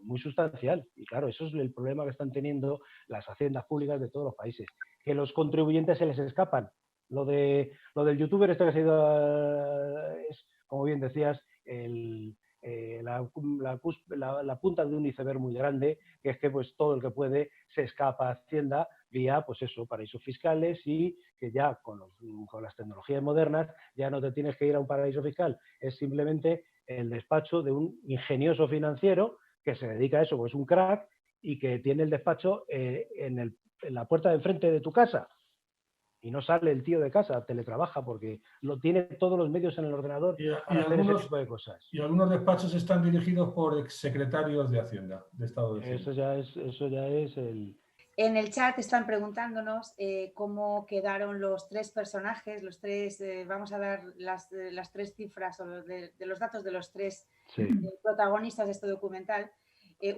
muy sustancial. Y claro, eso es el problema que están teniendo las haciendas públicas de todos los países, que los contribuyentes se les escapan. Lo del youtuber este que se ha ido, es, como bien decías, la punta de un iceberg muy grande, que es que pues todo el que puede se escapa a Hacienda vía, pues eso, paraísos fiscales, y que ya con las tecnologías modernas ya no te tienes que ir a un paraíso fiscal, es simplemente el despacho de un ingenioso financiero que se dedica a eso, pues es un crack, y que tiene el despacho en la puerta de enfrente de tu casa. Y no sale el tío de casa, teletrabaja, porque lo tiene todos los medios en el ordenador para hacer ese tipo de cosas. Y algunos despachos están dirigidos por exsecretarios de Hacienda, de Estado de Hacienda. Eso ya es el... En el chat están preguntándonos cómo quedaron los tres personajes, los tres, vamos a dar las tres cifras o de los datos de los tres protagonistas de este documental.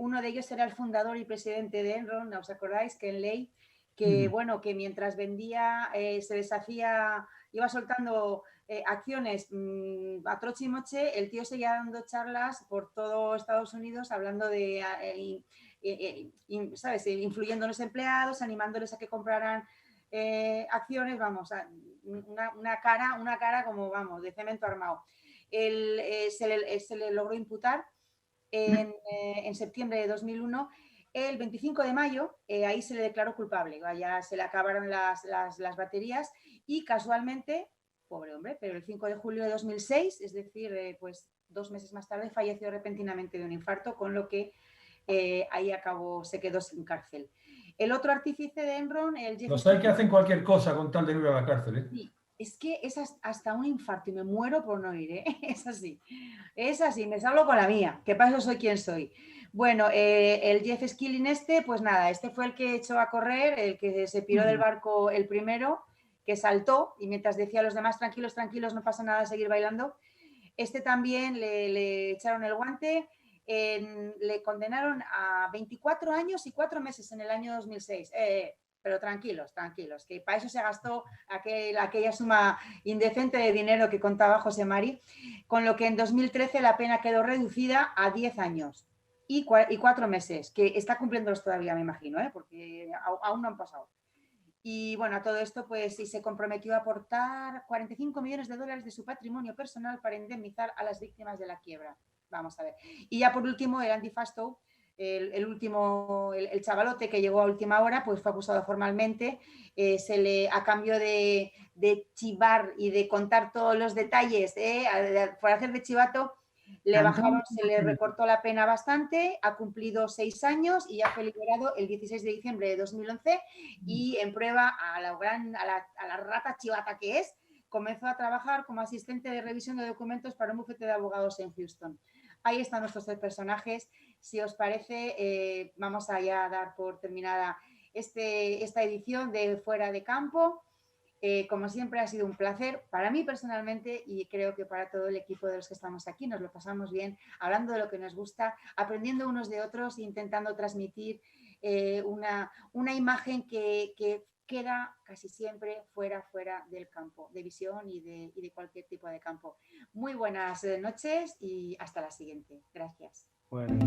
Uno de ellos era el fundador y presidente de Enron, ¿os acordáis? Ken Lay, que bueno, que mientras vendía, se deshacía, iba soltando acciones a troche y moche, el tío seguía dando charlas por todo Estados Unidos hablando de, ¿sabes?, influyendo en los empleados, animándoles a que compraran acciones, vamos, una cara como, vamos, de cemento armado. Se le logró imputar en septiembre de 2001. El 25 de mayo, ahí se le declaró culpable, ya se le acabaron las baterías y casualmente, pobre hombre, pero el 5 de julio de 2006, es decir, pues 2 meses más tarde, falleció repentinamente de un infarto, con lo que ahí se quedó sin cárcel. El otro artífice de Enron, el Jeff... Los hay que hacen cualquier cosa con tal de no ir a la cárcel, ¿eh? Sí, es que es hasta un infarto y me muero por no ir, ¿eh? Es así, me salgo con la mía, que para eso soy quien soy. Bueno, el Jeff Skilling pues nada, este fue el que echó a correr, el que se piró del barco el primero, que saltó y mientras decía a los demás, tranquilos, tranquilos, no pasa nada, seguir bailando. Este también le echaron el guante, le condenaron a 24 años y 4 meses en el año 2006. Pero tranquilos, tranquilos, que para eso se gastó aquella suma indecente de dinero que contaba José Mari, con lo que en 2013 la pena quedó reducida a 10 años. Y 4 meses, que está cumpliéndolos todavía, me imagino, porque aún no han pasado. Y bueno, a todo esto, pues sí, se comprometió a aportar $45 millones de su patrimonio personal para indemnizar a las víctimas de la quiebra. Vamos a ver. Y ya por último, el Andy Fastow, el chavalote que llegó a última hora, pues fue acusado formalmente. A cambio de chivar y de contar todos los detalles, por hacer de chivato, se le recortó la pena bastante, ha cumplido 6 años y ya fue liberado el 16 de diciembre de 2011 y en prueba a la rata chivata que es, comenzó a trabajar como asistente de revisión de documentos para un bufete de abogados en Houston. Ahí están nuestros 3 personajes. Si os parece, vamos a ya dar por terminada esta edición de Fuera de Campo. Como siempre ha sido un placer para mí personalmente y creo que para todo el equipo de los que estamos aquí. Nos lo pasamos bien hablando de lo que nos gusta, aprendiendo unos de otros, intentando transmitir una imagen que queda casi siempre fuera del campo de visión y de cualquier tipo de campo. Muy buenas noches y hasta la siguiente. Gracias. Bueno,